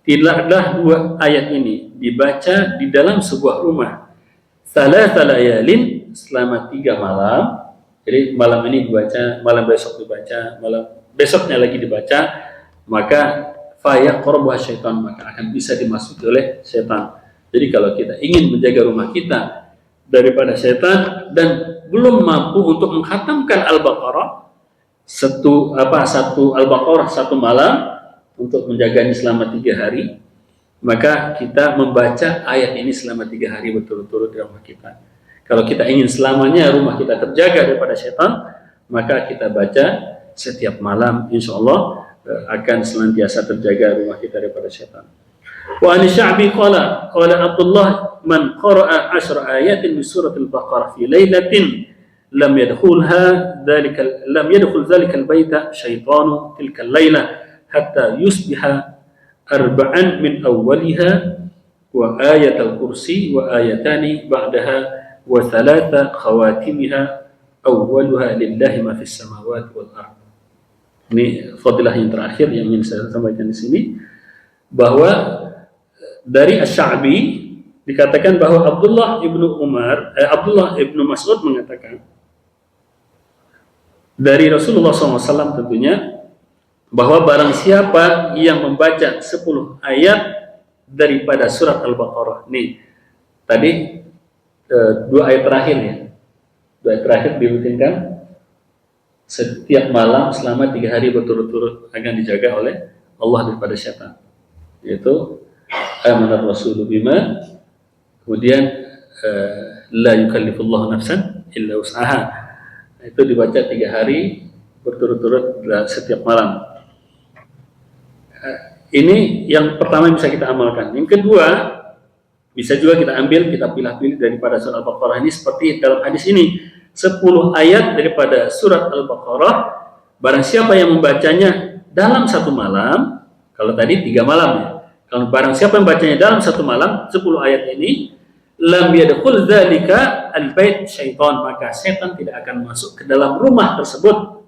tidaklah 2 ayat ini dibaca di dalam sebuah rumah thalatha layalin, selama 3 malam. Jadi malam ini dibaca, malam besok dibaca, malam besoknya lagi dibaca, maka fayaqrabuha syaitan, maka akan bisa dimasuki oleh syaitan. Jadi kalau kita ingin menjaga rumah kita daripada syaitan dan belum mampu untuk menghatamkan Al-Baqarah satu Al-Baqarah satu malam untuk menjaganya selama 3 hari, maka kita membaca ayat ini selama 3 hari berturut-turut di rumah kita. Kalau kita ingin selamanya rumah kita terjaga daripada syaitan, maka kita baca setiap malam, insya Allah akan senantiasa terjaga rumah kita daripada syaitan. Wa an Sya'bi qala Abdullah, man qara'a 10 ayatin min suratul Baqarah fi lailatin lam yadkhul dzalikal baita syaitanu tilka al-laila hatta yusbiha arba'an min awwaliha wa ayatul kursi wa ayatani ba'daha wa 3 khawatimiha awwaluha lillahi ma fis samawati wal ardh. Ini fadilah yang terakhir yang ingin saya sampaikan di sini, bahwa dari Asy-Sya'bi dikatakan bahwa Abdullah ibnu Mas'ud mengatakan dari Rasulullah SAW tentunya, bahwa barang siapa yang membaca 10 ayat daripada surat Al-Baqarah. Nih, tadi 2 ayat terakhir ya. 2 ayat terakhir dirutinkan setiap malam selama 3 hari berturut-turut akan dijaga oleh Allah daripada syaitan. Yaitu amanar rasulu bima, kemudian la yukallifullahu nafsan illa wus'aha. Itu dibaca 3 hari berturut-turut setiap malam. Ini yang pertama yang bisa kita amalkan. Yang kedua, bisa juga kita ambil, kita pilih-pilih daripada surat Al-Baqarah ini seperti dalam hadis ini. 10 ayat daripada surat Al-Baqarah, barang siapa yang membacanya dalam 1 malam, kalau tadi 3 malam ya, kalau barang siapa yang membacanya dalam 1 malam, 10 ayat ini, lam yadkhul dzalika al-bait syaitan, maka setan tidak akan masuk ke dalam rumah tersebut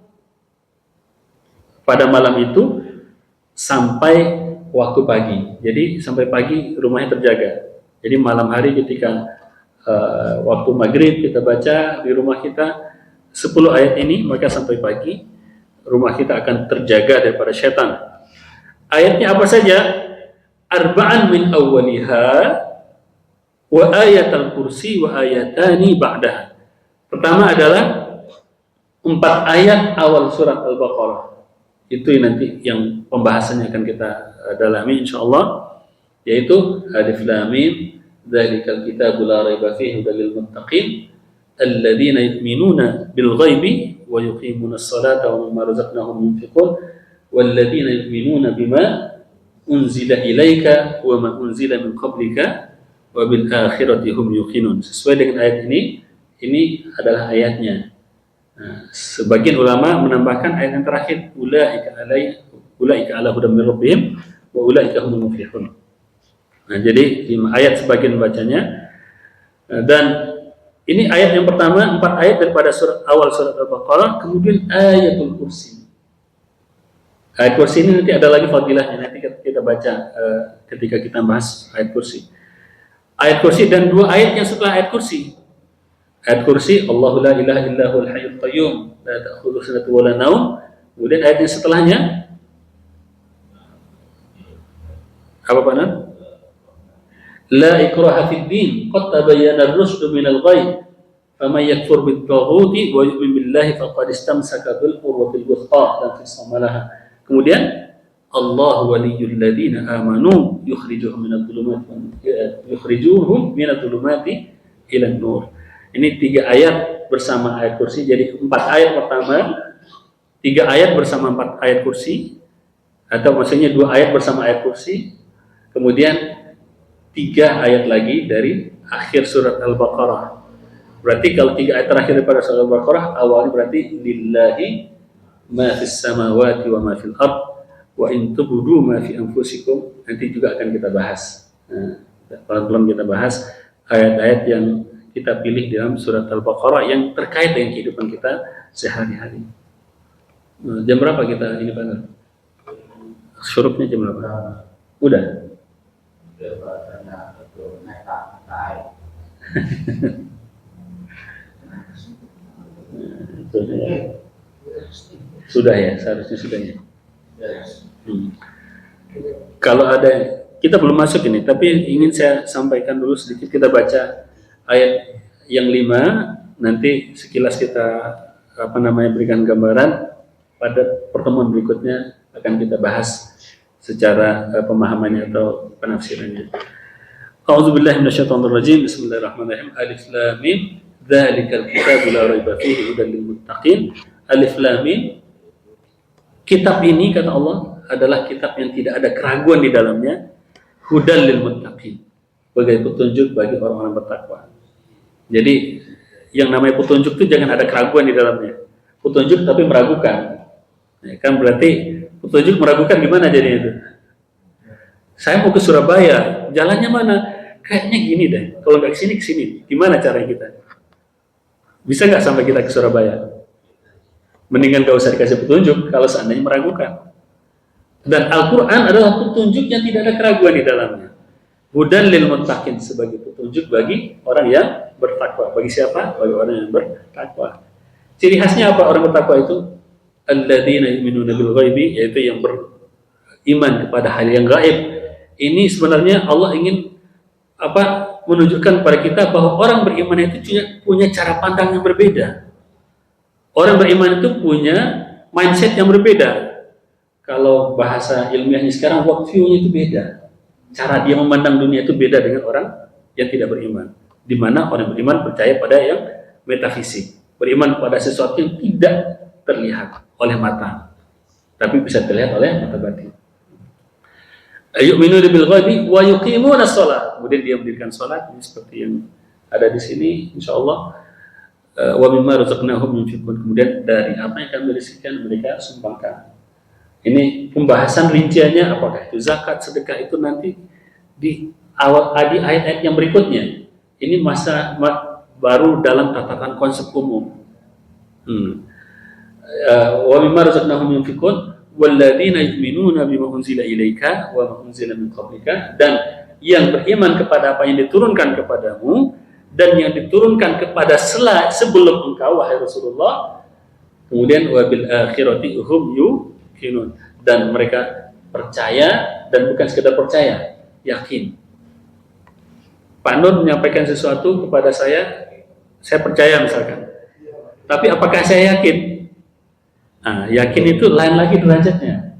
pada malam itu sampai waktu pagi. Jadi sampai pagi rumahnya terjaga. Jadi malam hari ketika waktu maghrib kita baca di rumah kita 10 ayat ini, maka sampai pagi rumah kita akan terjaga daripada syaitan. Ayatnya apa saja? Arba'an min awwaliha wa ayatul kursi wa ayatani ba'daha. Pertama adalah 4 ayat awal surat Al-Baqarah. Itu nanti yang pembahasannya akan kita dalami insyaallah, yaitu Alif Lam Mim dzalikal kitabu la raiba fihi hudal lil muttaqin alladzina yu'minuna bil ghaibi wa yuqimunas salata wa mimma razaqnahum yunfiqun walladzina yu'minuna bima unzila ilaika wa ma unzila min qablika wa bil akhirati hum yuqinun. Sesuai dengan ayat ini adalah ayatnya. Nah, sebagian ulama menambahkan ayat yang terakhir, ulaika ala hudan min rabbihim wa ulaika humul muflihun. Nah, jadi 5 ayat sebagian bacanya. Dan ini ayat yang pertama, 4 ayat daripada awal surat Al-Baqarah, kemudian ayatul kursi. Ayat kursi ini nanti ada lagi fadilahnya, nanti kita baca ketika kita bahas ayat kursi. Ayat kursi dan dua ayat yang setelah ayat kursi. Ayat kursi, Allahu la ilaha illa huwal hayyul qayyum, la ta'khudhuhu sinatun wa la naum. Kemudian ayat yang setelahnya apa Pak Nan? La ikraha fid din, qad tabayyana ar-rusydu minal ghayy. Faman yakfur bit-taghuti wa yu'min billahi faqad istamsaka bil urwatil wuthqa la infisama laha. Kemudian Allah waliyyul ladzina amanu yukhrijuhum minadh dhulumati ilan nur. Ini 3 ayat bersama ayat kursi. Jadi 4 ayat pertama, 3 ayat bersama 4 ayat kursi, atau maksudnya 2 ayat bersama ayat kursi. Kemudian 3 ayat lagi dari akhir surat Al-Baqarah. Berarti kalau 3 ayat terakhir daripada surat Al-Baqarah awalnya berarti lillahi ma fis samawati wa ma fil ard wa in tubdu ma fi anfusikum. Nanti juga akan kita bahas. Nah, pelan-pelan kita bahas ayat-ayat yang kita pilih dalam surat Al-Baqarah yang terkait dengan kehidupan kita sehari-hari. Nah, jam berapa kita ini Pak? Syurupnya jam berapa? Udah. Sudah ya, seharusnya sudah ya. Kalau ada, kita belum masuk ini, tapi ingin saya sampaikan dulu sedikit. Kita baca ayat yang 5, nanti sekilas kita berikan gambaran. Pada pertemuan berikutnya akan kita bahas secara pemahamannya atau penafsirannya. A'udzubillahi minasyaitonirrajim. Bismillahirrahmanirrahim. Alif lam mim. Dzalikal kitabu la raiba fihi hudan lil muttaqin. Alif lam mim. Kitab ini kata Allah adalah kitab yang tidak ada keraguan di dalamnya. Hudan lil muttaqin. Sebagai petunjuk bagi orang-orang bertakwa. Jadi yang namanya petunjuk itu jangan ada keraguan di dalamnya. Petunjuk tapi meragukan. Ya, kan berarti petunjuk meragukan gimana jadinya itu? Saya mau ke Surabaya, jalannya mana? Kayaknya gini deh. Kalau nggak ke sini. Gimana cara kita? Bisa nggak sampai kita ke Surabaya? Mendingan nggak usah dikasih petunjuk kalau seandainya meragukan. Dan Al-Quran adalah petunjuk yang tidak ada keraguan di dalamnya. Hudan lil muttaqin, sebagai petunjuk bagi orang yang bertakwa. Bagi siapa? Bagi orang yang bertakwa. Ciri khasnya apa orang bertakwa itu? Alladzina yu'minuna bil ghaibi, yaitu yang beriman kepada hal yang gaib. Ini sebenarnya Allah ingin menunjukkan kepada kita bahwa orang beriman itu punya cara pandang yang berbeda. Orang beriman itu punya mindset yang berbeda. Kalau bahasa ilmiahnya sekarang worldview-nya itu beda. Cara dia memandang dunia itu beda dengan orang yang tidak beriman. Di mana orang beriman percaya pada yang metafisik, beriman pada sesuatu yang tidak terlihat oleh mata, tapi bisa terlihat oleh mata batin. Yu'minuna bil ghaibi wa yuqimuna shalah. Kemudian dia mendirikan salat, ini seperti yang ada di sini insyaallah. Wa mimma razaqnahum yunfiqun. Kemudian dari apa yang kami rizkikan mereka sumbangkan. Ini pembahasan rinciannya apakah itu zakat, sedekah itu nanti di ayat-ayat yang berikutnya. Ini baru dalam tataran konsep umum. Wa mimma razaqnahum yunfiqun walladzina yu'minuna bima unzila ilaika wa ma unzila min qablika, dan yang beriman kepada apa yang diturunkan kepadamu dan yang diturunkan kepada sebelum engkau wahai Rasulullah. Kemudian wa bil akhirati hum yuqinun, dan mereka percaya, dan bukan sekedar percaya, yakin. Pak Nur menyampaikan sesuatu kepada saya percaya misalkan. Tapi apakah saya yakin? Nah, yakin itu lain lagi derajatnya.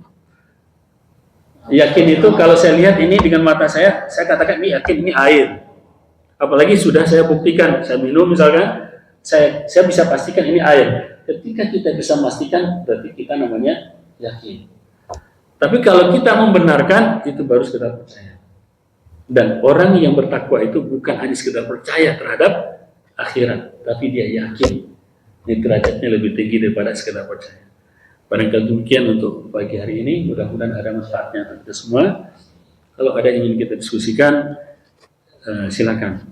Yakin itu kalau saya lihat ini dengan mata saya katakan ini yakin, ini air. Apalagi sudah saya buktikan, saya minum misalkan, saya bisa pastikan ini air. Ketika kita bisa memastikan, berarti kita namanya yakin. Tapi kalau kita membenarkan, itu baru sekedar percaya. Dan orang yang bertakwa itu bukan hanya sekedar percaya terhadap akhirat, tapi dia yakin. Ini derajatnya lebih tinggi daripada sekedar percaya. Barangkali demikian untuk pagi hari ini. Mudah-mudahan ada manfaatnya untuk kita semua. Kalau ada yang ingin kita diskusikan, silakan.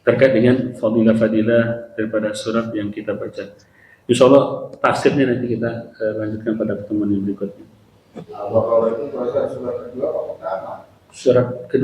Terkait dengan fadilah daripada surat yang kita baca. Insya Allah tafsirnya nanti kita lanjutkan pada pertemuan yang berikutnya. Al-Baqarah itu surat kedua atau pertama? Surat kedua.